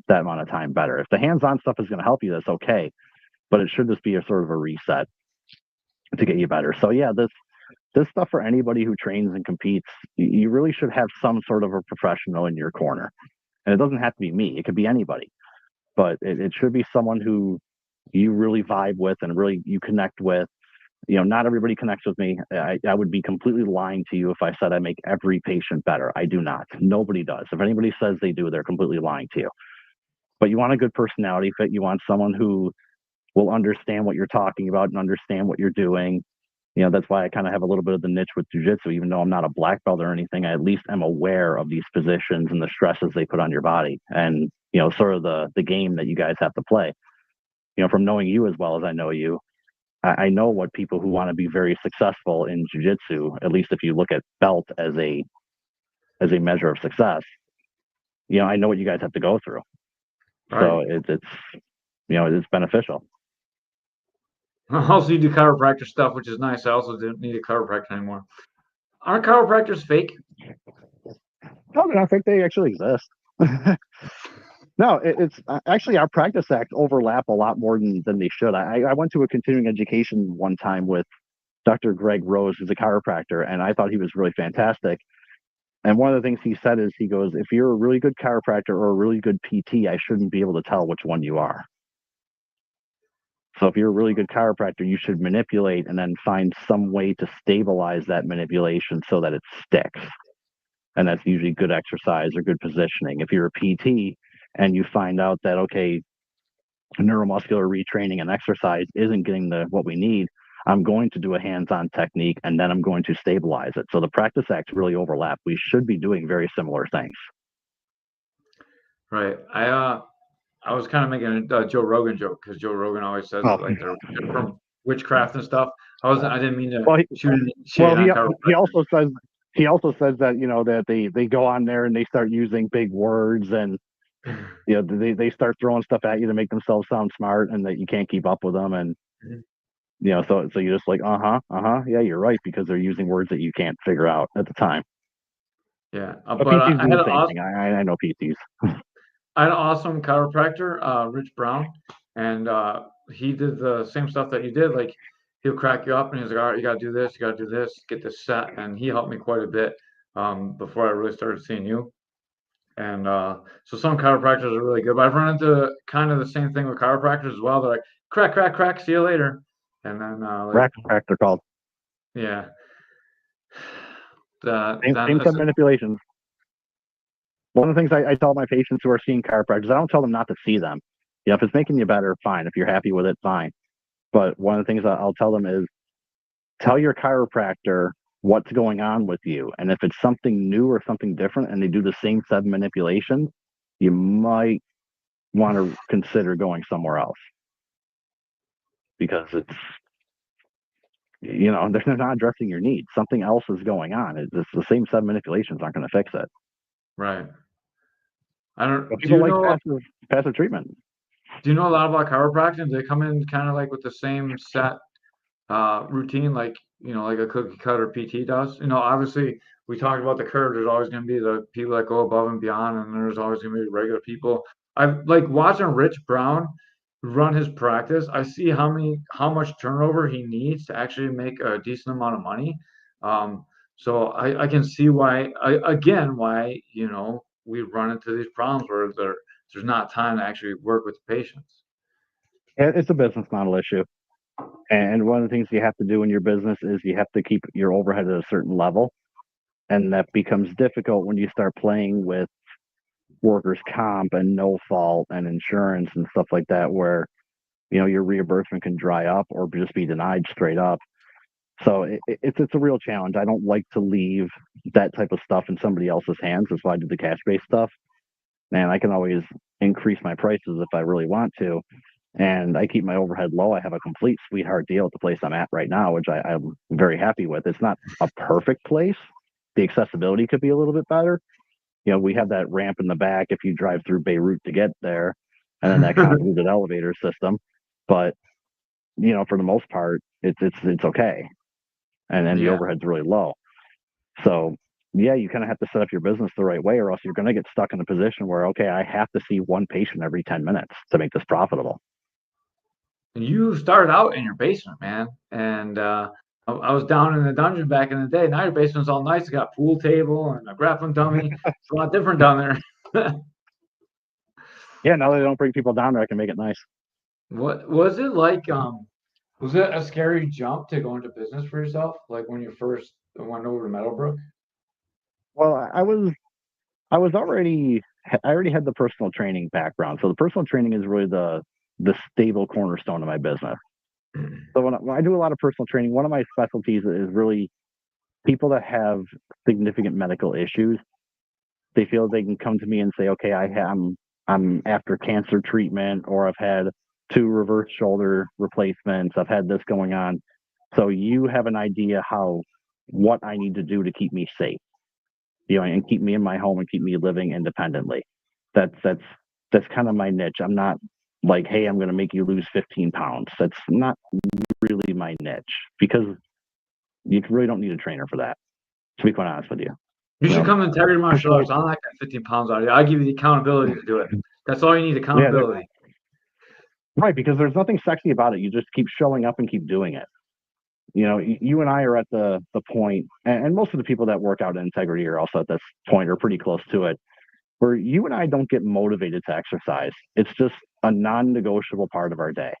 that amount of time better. If the hands-on stuff is going to help you, that's okay, but it should just be a sort of a reset to get you better. So yeah, this stuff for anybody who trains and competes, you really should have some sort of a professional in your corner. And it doesn't have to be me. It could be anybody, but it should be someone who you really vibe with and really you connect with. Not everybody connects with me. I would be completely lying to you if I said I make every patient better. I do not. Nobody does. If anybody says they do, they're completely lying to you. But you want a good personality fit. You want someone who will understand what you're talking about and understand what you're doing. That's why I kind of have a little bit of the niche with jiu-jitsu. Even though I'm not a black belt or anything, I at least am aware of these positions and the stresses they put on your body and, sort of the game that you guys have to play. From knowing you as well as I know you, I know what people who want to be very successful in jiu-jitsu, at least if you look at belt as a measure of success, I know what you guys have to go through. Right. So it's beneficial. Also, you do chiropractor stuff, which is nice. I also didn't need a chiropractor anymore. Aren't chiropractors fake? No, they're not fake. They actually exist. No, it's actually our practice acts overlap a lot more than they should. I went to a continuing education one time with Dr. Greg Rose, who's a chiropractor, and I thought he was really fantastic. And one of the things he said is, he goes, if you're a really good chiropractor or a really good PT, I shouldn't be able to tell which one you are. So if you're a really good chiropractor, you should manipulate and then find some way to stabilize that manipulation so that it sticks. And that's usually good exercise or good positioning. If you're a PT and you find out that, okay, neuromuscular retraining and exercise isn't getting what we need, I'm going to do a hands-on technique and then I'm going to stabilize it. So the practice acts really overlap. We should be doing very similar things. Right. I was kind of making a Joe Rogan joke because Joe Rogan always says like they're from witchcraft and stuff. I didn't mean to shoot he also says that, that they go on there and they start using big words and they start throwing stuff at you to make themselves sound smart and that you can't keep up with them. And so you're just like, yeah, you're right, because they're using words that you can't figure out at the time. Yeah, but PTs do the same thing. I know PTs. I had an awesome chiropractor, Rich Brown, and he did the same stuff that you did. Like, he'll crack you up and he's like, all right, you got to do this, you got to do this, get this set. And he helped me quite a bit before I really started seeing you. And so some chiropractors are really good, but I've run into kind of the same thing with chiropractors as well. They're like, crack, crack, crack, see you later. And then crack, they're called. Yeah. Same set manipulations. One of the things I tell my patients who are seeing chiropractors, I don't tell them not to see them. If it's making you better, fine. If you're happy with it, fine. But one of the things I'll tell them is, tell your chiropractor what's going on with you. And if it's something new or something different and they do the same set of manipulations, you might want to consider going somewhere else. Because it's, they're not addressing your needs. Something else is going on. It's the same set of manipulations aren't going to fix it. Right. I don't. But people like passive treatment. Do you know a lot about chiropractic? Do they come in kind of like with the same set routine, like like a cookie cutter PT does? Obviously we talked about the curve. There's always going to be the people that go above and beyond, and there's always going to be regular people. I like watching Rich Brown run his practice. I see how much turnover he needs to actually make a decent amount of money. So I can see why we run into these problems where there's not time to actually work with the patients. It's a business model issue. And one of the things you have to do in your business is you have to keep your overhead at a certain level. And that becomes difficult when you start playing with workers' comp and no fault and insurance and stuff like that, where, your reimbursement can dry up or just be denied straight up. So it's a real challenge. I don't like to leave that type of stuff in somebody else's hands. That's why I do the cash-based stuff. And I can always increase my prices if I really want to. And I keep my overhead low. I have a complete sweetheart deal at the place I'm at right now, which I'm very happy with. It's not a perfect place. The accessibility could be a little bit better. We have that ramp in the back if you drive through Beirut to get there, and then that convoluted elevator system. But, for the most part, it's okay. And then the overhead's really low. So, yeah, you kind of have to set up your business the right way, or else you're going to get stuck in a position where, okay, I have to see one patient every 10 minutes to make this profitable. And you started out in your basement, man. And I was down in the dungeon back in the day. Now your basement's all nice. It's got a pool table and a grappling dummy. It's a lot different down there. Yeah, now they don't bring people down there, I can make it nice. What was it like? Was it a scary jump to go into business for yourself? Like when you first went over to Meadowbrook? Well, I already had the personal training background. So the personal training is really the stable cornerstone of my business. So when I do a lot of personal training, one of my specialties is really people that have significant medical issues. They feel they can come to me and say, okay, I'm after cancer treatment, or I've had 2 reverse shoulder replacements. I've had this going on. So you have an idea what I need to do to keep me safe, and keep me in my home and keep me living independently. That's kind of my niche. I'm not like, hey, I'm going to make you lose 15 pounds. That's not really my niche, because you really don't need a trainer for that, to be quite honest with you. You You should know, come to Integrity Martial people, Arts. I'm not getting 15 pounds out of you. I give you the accountability to do it. That's all you need, yeah, accountability. right, because there's nothing sexy about it. You just keep showing up and keep doing it. You and I are at the point, and most of the people that work out in Integrity are also at this point, or pretty close to it, where you and I don't get motivated to exercise. It's just a non-negotiable part of our day.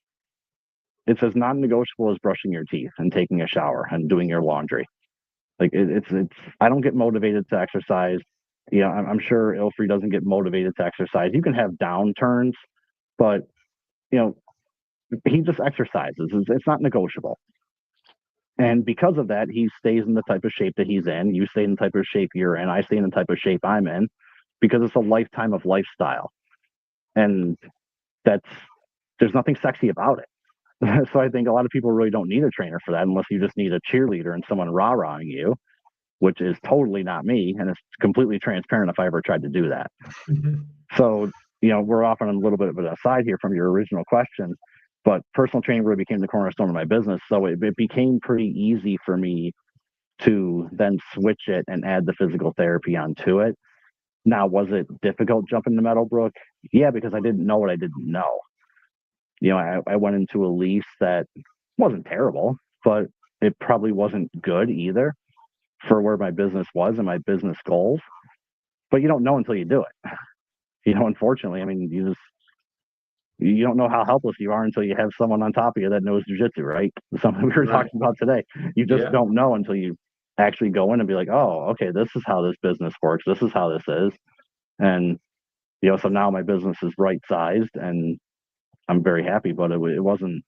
It's as non-negotiable as brushing your teeth and taking a shower and doing your laundry. Like it's I don't get motivated to exercise. I'm sure Ilfrey doesn't get motivated to exercise. You can have downturns, but you know he just exercises. It's not negotiable. And because of that, he stays in the type of shape that he's in. You stay in the type of shape you're in. I stay in the type of shape I'm in, because it's a lifetime of lifestyle. And that's there's nothing sexy about it. So I think a lot of people really don't need a trainer for that, unless you just need a cheerleader and someone rah-rahing you, which is totally not me. And it's completely transparent if I ever tried to do that. So, we're off on a little bit of an aside here from your original question, but personal training really became the cornerstone of my business. So it became pretty easy for me to then switch it and add the physical therapy onto it. Now, was it difficult jumping to Meadowbrook? Yeah, because I didn't know what I didn't know. I went into a lease that wasn't terrible, but it probably wasn't good either for where my business was and my business goals. But you don't know until you do it. Unfortunately, I mean, you don't know how helpless you are until you have someone on top of you that knows jujitsu, right? Something we were Right. talking about today. You just Yeah. don't know until you actually go in and be like, oh, okay, this is how this business works. This is how this is. And, so now my business is right sized and I'm very happy, but it wasn't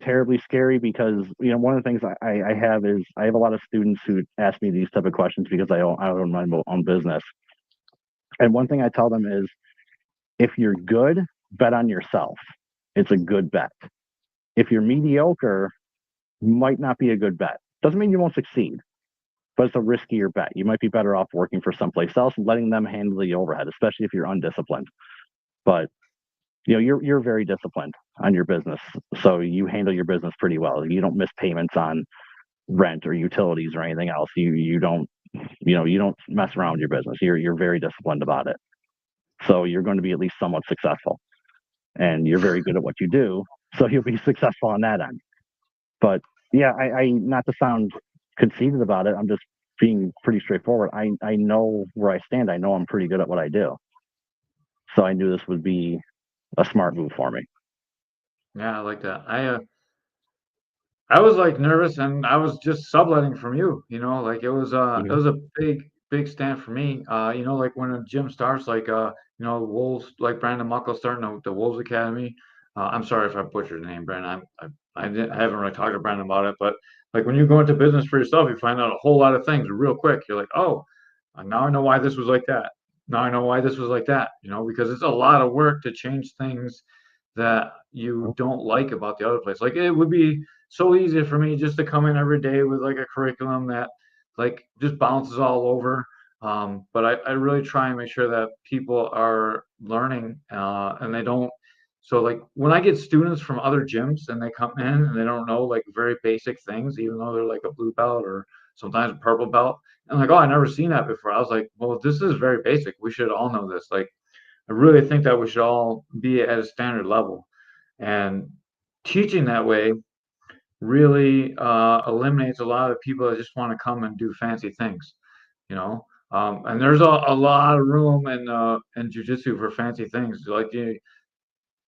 terribly scary, because, one of the things I have is I have a lot of students who ask me these type of questions because I own my own business. And one thing I tell them is, if you're good, bet on yourself. It's a good bet. If you're mediocre, might not be a good bet. Doesn't mean you won't succeed, but it's a riskier bet. You might be better off working for someplace else and letting them handle the overhead, especially if you're undisciplined. But you're very disciplined on your business, so you handle your business pretty well. You don't miss payments on rent or utilities or anything else. You don't mess around with your business. You're very disciplined about it. So you're going to be at least somewhat successful, and you're very good at what you do, so you'll be successful on that end. But yeah, I not to sound conceited about it, I'm just being pretty straightforward. I know where I stand. I know I'm pretty good at what I do. So I knew this would be a smart move for me. Yeah, I like that. I was like nervous, and I was just subletting from you, like it was a big stand for me. Like when a gym starts, like Wolves, like Brandon Muckle starting the Wolves Academy. I'm sorry if I butchered the name, Brandon. I haven't really talked to Brandon about it, but like when you go into business for yourself, you find out a whole lot of things real quick. You're like, oh, now I know why this was like that. Now I know why this was like that. Because it's a lot of work to change things that you don't like about the other place. Like it would be so easy for me just to come in every day with like a curriculum that like just bounces all over. But I really try and make sure that people are learning and they don't. So like when I get students from other gyms and they come in and they don't know like very basic things, even though they're like a blue belt or sometimes a purple belt, and like, oh, I never seen that before. I was like, well, this is very basic. We should all know this. Like, I really think that we should all be at a standard level. And teaching that way really eliminates a lot of people that just want to come and do fancy things, you know. And there's a lot of room in jujitsu for fancy things. Like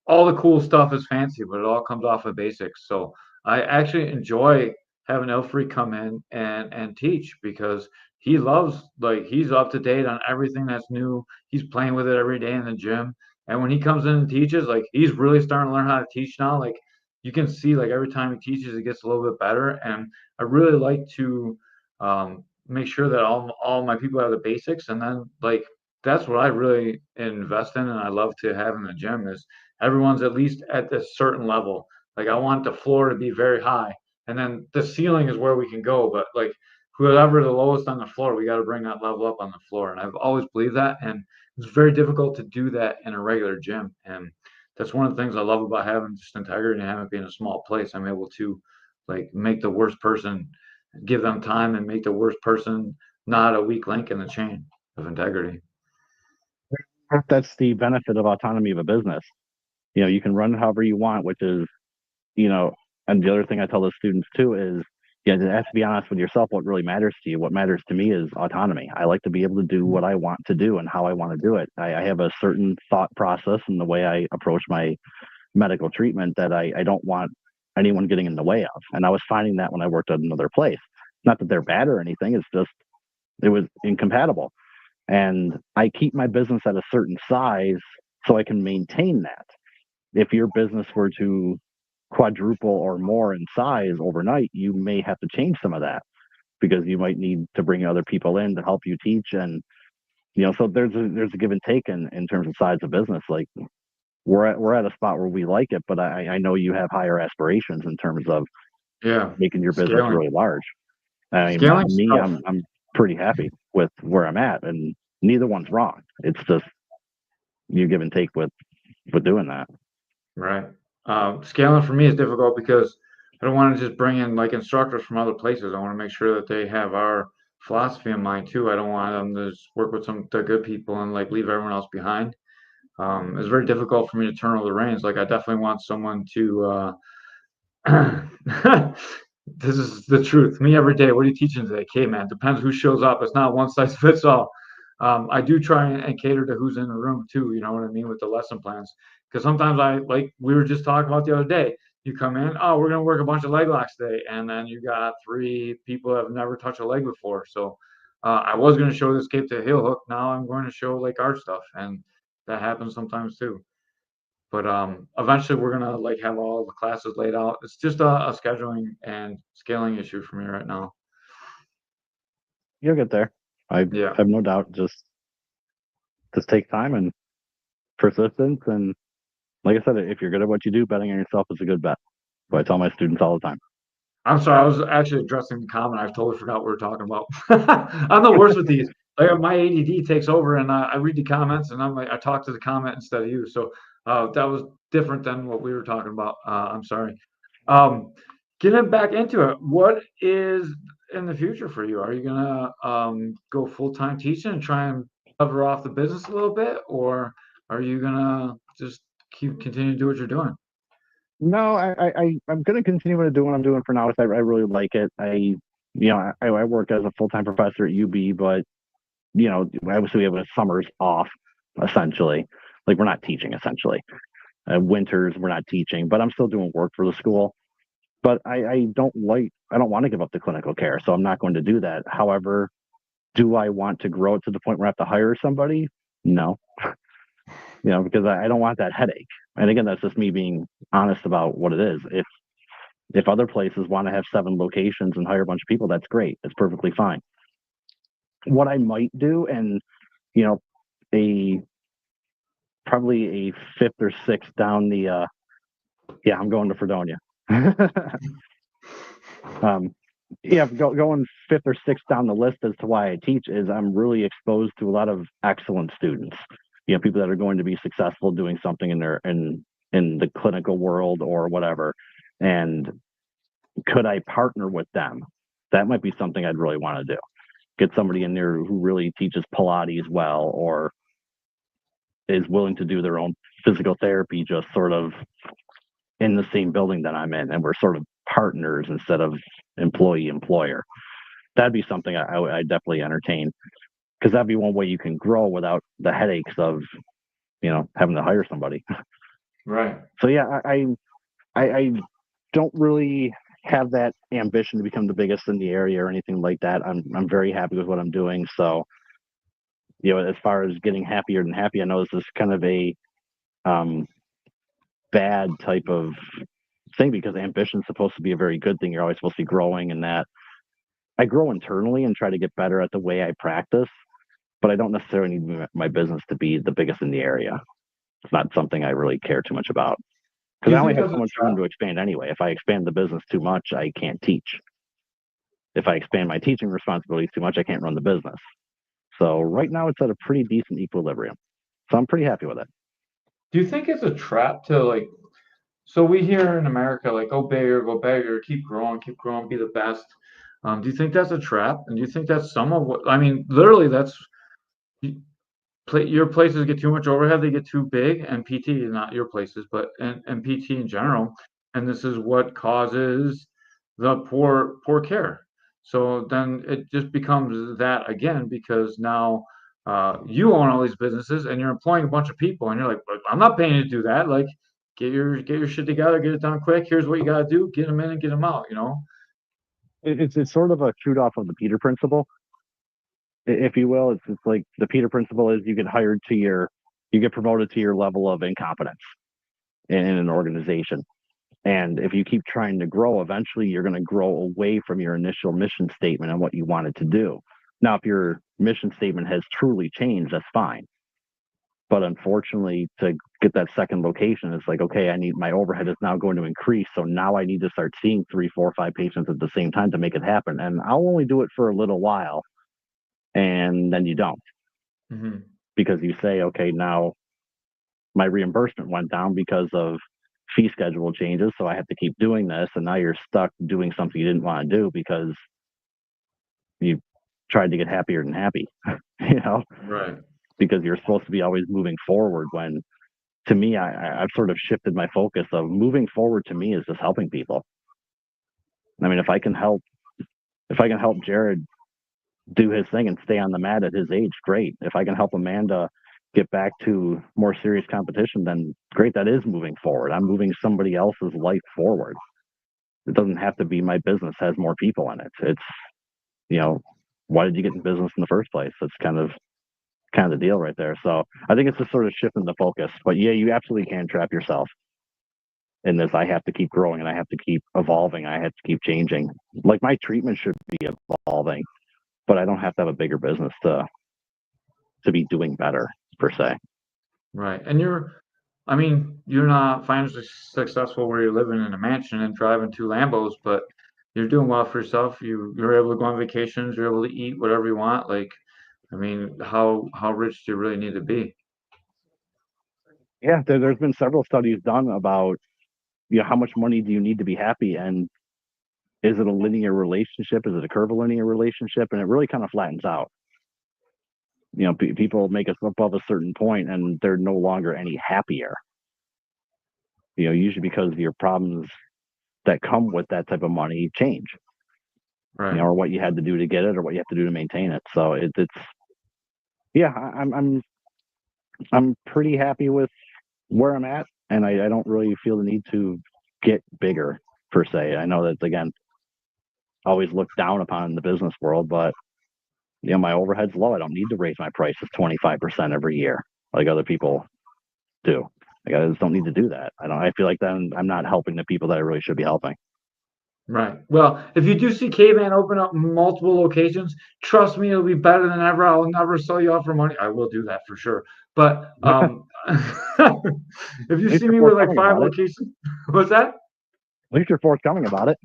all the cool stuff is fancy, but it all comes off of basics. So I actually enjoy having Elfrey come in and teach because he loves like he's up to date on everything that's new. He's playing with it every day in the gym. And when he comes in and teaches, like he's really starting to learn how to teach now. Like you can see like every time he teaches, it gets a little bit better. And I really like to make sure that all my people have the basics. And then like that's what I really invest in and I love to have in the gym is everyone's at least at a certain level. Like I want the floor to be very high, and then the ceiling is where we can go. But like whoever the lowest on the floor, we got to bring that level up on the floor. And I've always believed that, and it's very difficult to do that in a regular gym. And that's one of the things I love about having just integrity and having it being a small place. I'm able to like make the worst person give them time and make the worst person not a weak link in the chain of integrity. That's the benefit of autonomy of a business. You know, you can run it however you want, which is, you know, and the other thing I tell the students too is, yeah, you have to be honest with yourself. What really matters to you? What matters to me is autonomy. I like to be able to do what I want to do and how I want to do it. I have a certain thought process in the way I approach my medical treatment that I don't want anyone getting in the way of. And I was finding that when I worked at another place. Not that they're bad or anything. It's just it was incompatible. And I keep my business at a certain size so I can maintain that. If your business were to quadruple or more in size overnight, you may have to change some of that because you might need to bring other people in to help you teach. And, you know, so there's a give and take in terms of size of business. Like we're at a spot where we like it, but I know you have higher aspirations in terms of Yeah, making your business scaling, really large. I mean, scaling's me, tough. I'm pretty happy with where I'm at, and neither one's wrong. It's just you give and take with doing that. Right. Scaling for me is difficult because I don't want to just bring in like instructors from other places. I want to make sure that they have our philosophy in mind too. I don't want them to just work with some the good people and like leave everyone else behind. It's very difficult for me to turn over the reins. Like I definitely want someone to this is the truth. Me every day. What are you teaching today? Caveman. Depends who shows up. It's not one size fits all. I do try and cater to who's in the room too. You know what I mean with the lesson plans. Because sometimes I like we were just talking about the other day. You come in, oh, we're gonna work a bunch of leg locks today, and then you got three people that have never touched a leg before. So I was gonna show this cape to heel hook. Now I'm going to show like art stuff, and that happens sometimes too. But eventually we're gonna like have all the classes laid out. It's just a scheduling and scaling issue for me right now. You'll get there. I Yeah. have no doubt. Just take time and persistence. And like I said, if you're good at what you do, betting on yourself is a good bet. But I tell my students all the time. I'm sorry, I was actually addressing the comment. I totally forgot what we were talking about. I'm the worst with these. Like my ADD takes over, and I read the comments, and I'm like, I talk to the comment instead of you. So that was different than what we were talking about. I'm sorry. Um, Getting back into it, what is in the future for you? Are you gonna go full time teaching and try and cover off the business a little bit, or are you gonna just continue to do what you're doing? No, I'm going to continue to do what I'm doing for now. I really like it. I work as a full time professor at UB, but you know, obviously we have a summers off essentially. Like we're not teaching essentially. Winters we're not teaching, but I'm still doing work for the school. But I don't want to give up the clinical care, so I'm not going to do that. However, do I want to grow it to the point where I have to hire somebody? No, you know, because I don't want that headache. And again, that's just me being honest about what it is. If other places want to have 7 locations and hire a bunch of people, that's great. It's perfectly fine. What I might do, and you know, a probably a fifth or sixth down the yeah, I'm going to Fredonia. um, yeah, going fifth or sixth down the list as to why I teach is I'm really exposed to a lot of excellent students. You know, people that are going to be successful doing something in the clinical world or whatever. And could I partner with them? That might be something I'd really want to do. Get somebody in there who really teaches Pilates well or is willing to do their own physical therapy just sort of in the same building that I'm in, and we're sort of partners instead of employee-employer. That'd be something I definitely entertain, because that'd be one way you can grow without the headaches of, having to hire somebody. Right. So yeah, I don't really have that ambition to become the biggest in the area or anything like that. I'm very happy with what I'm doing. So, as far as getting happier than happy, I know this is kind of a bad type of thing, because ambition is supposed to be a very good thing. You're always supposed to be growing, and that I grow internally and try to get better at the way I practice, but I don't necessarily need my business to be the biggest in the area. It's not something I really care too much about, Do because you I only think have that's so a much room to expand anyway. If I expand the business too much, I can't teach. If I expand my teaching responsibilities too much, I can't run the business. So right now it's at a pretty decent equilibrium. So I'm pretty happy with it. Do you think it's a trap to like? So we hear in America like, go bigger, keep growing, be the best. Do you think that's a trap? And do you think that's some of what? I mean, literally, that's your places get too much overhead, they get too big, and PT, not your places, but and PT in general, and this is what causes the poor care. So then it just becomes that again, because now you own all these businesses and you're employing a bunch of people, and you're like, "But I'm not paying you to do that. Like, get your shit together, get it done quick. Here's what you got to do: get them in and get them out." It's sort of a shoot off of the Peter principle, if you will. It's like the Peter principle is you get promoted to your level of incompetence in an organization. And if you keep trying to grow, eventually you're going to grow away from your initial mission statement and what you wanted to do. Now, if your mission statement has truly changed, that's fine. But unfortunately, to get that second location, it's like, okay, my overhead is now going to increase. So now I need to start seeing 3, 4, 5 patients at the same time to make it happen. And I'll only do it for a little while. And then you don't, Mm-hmm. because you say, okay, now my reimbursement went down because of fee schedule changes. So I have to keep doing this. And now you're stuck doing something you didn't want to do because you tried to get happier than happy, Right. because you're supposed to be always moving forward, when to me, I've sort of shifted my focus of moving forward. To me is just helping people. I mean, if I can help Jared do his thing and stay on the mat at his age, great. If I can help Amanda get back to more serious competition, then great. That is moving forward. I'm moving somebody else's life forward. It doesn't have to be my business has more people in it. It's, why did you get in business in the first place? That's kind of the deal right there. So I think it's just sort of shifting the focus. But yeah, you absolutely can trap yourself in this. I have to keep growing and I have to keep evolving. I have to keep changing. Like, my treatment should be evolving, but I don't have to have a bigger business to be doing better, per se. Right. And you're not financially successful where you're living in a mansion and driving 2 Lambos, but you're doing well for yourself. You're able to go on vacations, you're able to eat whatever you want. Like, how rich do you really need to be? Yeah, there's been several studies done about, how much money do you need to be happy, and is it a linear relationship? Is it a curvilinear relationship? And it really kind of flattens out. People make us above a certain point and they're no longer any happier. Usually because your problems that come with that type of money change, Right. or what you had to do to get it or what you have to do to maintain it. So it's yeah, I'm pretty happy with where I'm at, and I don't really feel the need to get bigger, per se. I know that's, again, always looked down upon in the business world, but my overhead's low. I don't need to raise my prices 25% every year like other people do. Like, I just don't need to do that. I feel like then I'm not helping the people that I really should be helping. Right. Well, if you do see Caveman open up multiple locations, trust me, it'll be better than ever. I'll never sell you out for money. I will do that for sure. But if you At least see you're me with like forthcoming 5 locations, what's that? At least you're forthcoming about it.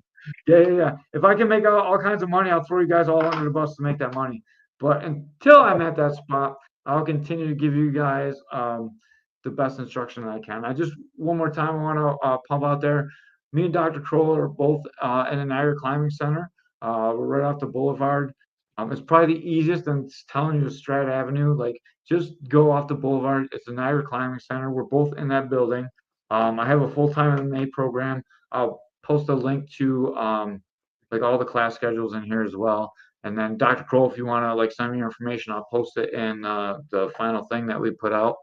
Yeah. If I can make all kinds of money, I'll throw you guys all under the bus to make that money. But until I'm at that spot, I'll continue to give you guys the best instruction that I can. One more time, I want to pump out there. Me and Dr. Krol are both in the Niagara Climbing Center. We're right off the boulevard. It's probably the easiest, and it's telling you Strat Avenue. Like, just go off the boulevard. It's the Niagara Climbing Center. We're both in that building. I have a full-time MMA program. post a link to like all the class schedules in here as well. And then Dr. Krol, if you want to like send me your information, I'll post it in the final thing that we put out.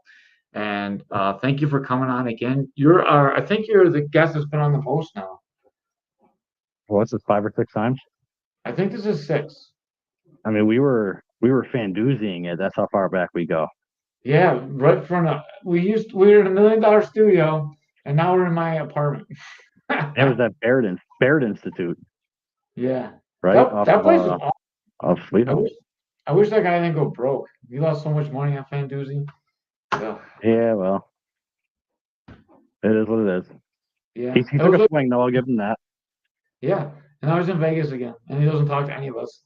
And thank you for coming on again. I think you're the guest that's been on the most now. What's this, 5 or 6 times? I think this is 6. I mean, we were Fandoozying it. That's how far back we go. Yeah, right from we were in $1 million studio, and now we're in my apartment. It was that Baird Institute, Yeah, right? that place was awesome. Of Sweet Home. I wish that guy didn't go broke. He lost so much money on Fandoozy. Ugh. Yeah, well, it is what it is. Yeah, He took a swing, though. I'll give him that. yeah, and now he's in Vegas again, and he doesn't talk to any of us.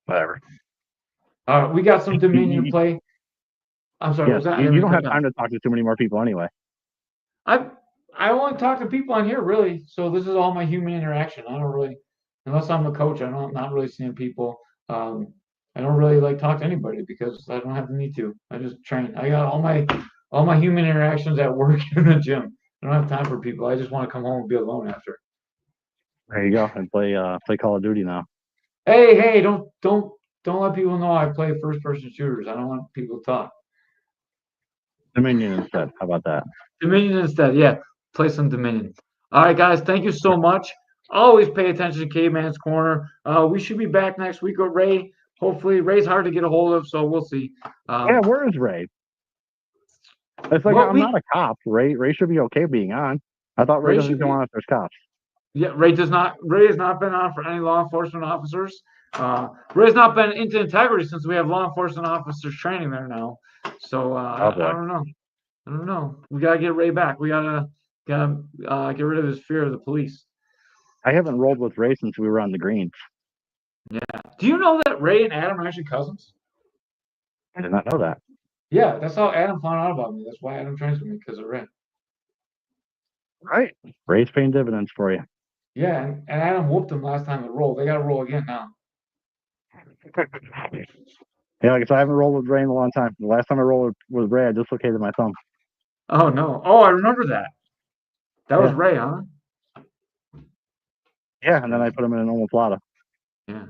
Whatever. We got some Dominion play. I'm sorry, Yeah, was that? you don't have time to talk to too many more people anyway. I only talk to people on here really, so this is all my human interaction. I don't really, unless I'm a coach, I'm not really seeing people. I don't really like talk to anybody because I don't have the need to. I just train. I got all my human interactions at work and in the gym. I don't have time for people. I just want to come home and be alone after. There you go, and play Call of Duty now. Hey, don't let people know I play first person shooters. I don't want people to talk. Dominion instead. How about that? Dominion instead, yeah. Play some Dominion. All right, guys. Thank you so much. Always pay attention to Caveman's Corner. We should be back next week with Ray. Hopefully, Ray's hard to get a hold of, so we'll see. Yeah, where is Ray? It's like I'm not a cop. Ray should be okay being on. I thought Ray doesn't go on if there's cops. Yeah, Ray has not been on for any law enforcement officers. Ray's not been into integrity since we have law enforcement officers training there now. So I don't know. I don't know. We gotta get Ray back. We gotta get rid of his fear of the police. I haven't rolled with Ray since we were on the greens. Yeah. Do you know that Ray and Adam are actually cousins? I did not know that. Yeah, that's how Adam found out about me. That's why Adam trains with me, because of Ray. Right. Ray's paying dividends for you. Yeah, and Adam whooped him last time to roll. They got to roll again now. Yeah, like I said, I haven't rolled with Ray in a long time. The last time I rolled with Ray, I dislocated my thumb. Oh, no. Oh, I remember that. That was Ray, huh? Yeah, and then I put him in an omoplata. Yeah.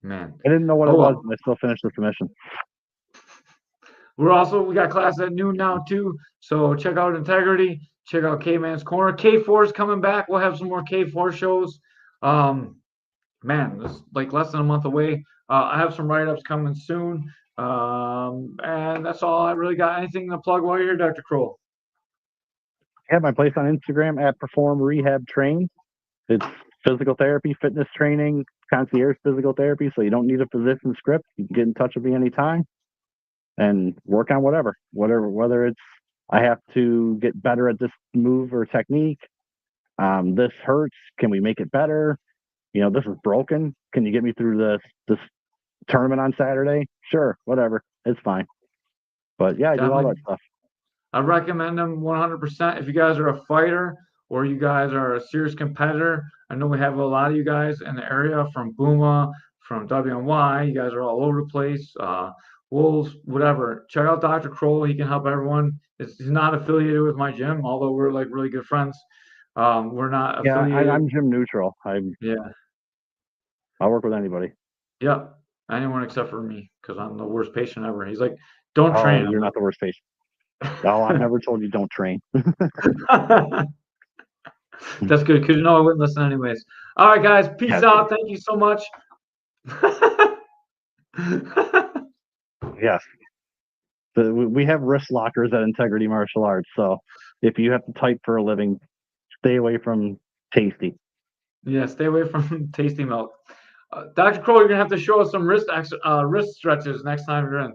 Man. I didn't know what it was, and I still finished the submission. We got class at noon now, too. So check out Integrity. Check out Caveman's Corner. K4 is coming back. We'll have some more K4 shows. Man, it's like less than a month away. I have some write-ups coming soon. And that's all I really got. Anything to plug while you're here, Dr. Krol? I have my place on Instagram at Perform Rehab Train. It's physical therapy, fitness training, concierge physical therapy. So you don't need a physician script. You can get in touch with me anytime and work on whatever, whether it's I have to get better at this move or technique. This hurts. Can we make it better? This is broken. Can you get me through this tournament on Saturday? Sure, whatever. It's fine. But yeah, I do all that stuff. I recommend them 100%. If you guys are a fighter or you guys are a serious competitor, I know we have a lot of you guys in the area from Booma, from WNY. You guys are all over the place. Wolves, whatever. Check out Dr. Krol. He can help everyone. He's not affiliated with my gym, although we're like really good friends. We're not affiliated. I'm gym neutral. I'll work with anybody. Yeah, anyone except for me, because I'm the worst patient ever. He's like, don't train. You're not the worst patient. No, I've never told you don't train. That's good, because I wouldn't listen anyways. All right, guys, peace out. Thank you so much. Yes. We have wrist lockers at Integrity Martial Arts, so if you have to type for a living, stay away from Tasty. Yeah, stay away from Tasty Milk. Dr. Krol, you're gonna have to show us some wrist stretches next time you're in.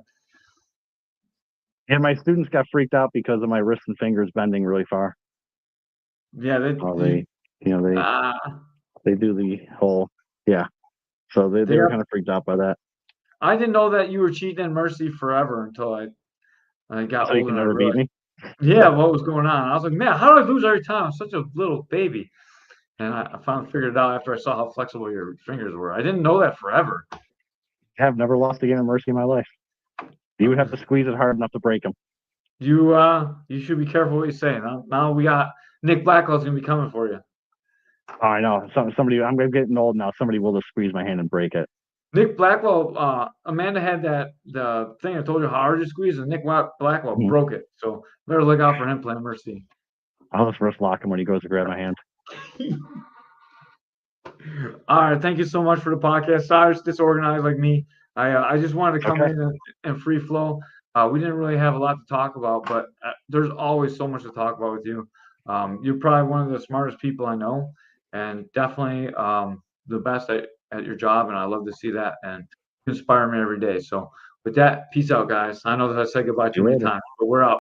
Yeah, my students got freaked out because of my wrists and fingers bending really far. Yeah, they do the whole So they were kind of freaked out by that. I didn't know that you were cheating in Mercy forever until I got older. You can never beat me? Yeah, what was going on? I was like, man, how do I lose every time? I'm such a little baby. And I finally figured it out after I saw how flexible your fingers were. I didn't know that forever. I've never lost a game of Mercy in my life. You would have to squeeze it hard enough to break them. you should be careful what you say. Now we got Nick Blackwell's gonna be coming for you. Oh, I know. Somebody. I'm getting old now. Somebody will just squeeze my hand and break it. Nick Blackwell, Amanda had the thing I told you how hard you squeeze, and Nick Blackwell Mhm. broke it. So better look out for him playing Mercy. I'll just wrist lock him when he goes to grab my hand. All right, thank you so much for the podcast. Sorry, it's disorganized like me. I just wanted to come Okay. in and free flow. We didn't really have a lot to talk about, but there's always so much to talk about with you. You're probably one of the smartest people I know, and definitely the best at your job. And I love to see that, and you inspire me every day. So with that, peace out, guys. I know that I said goodbye See too you many later. times, but we're out.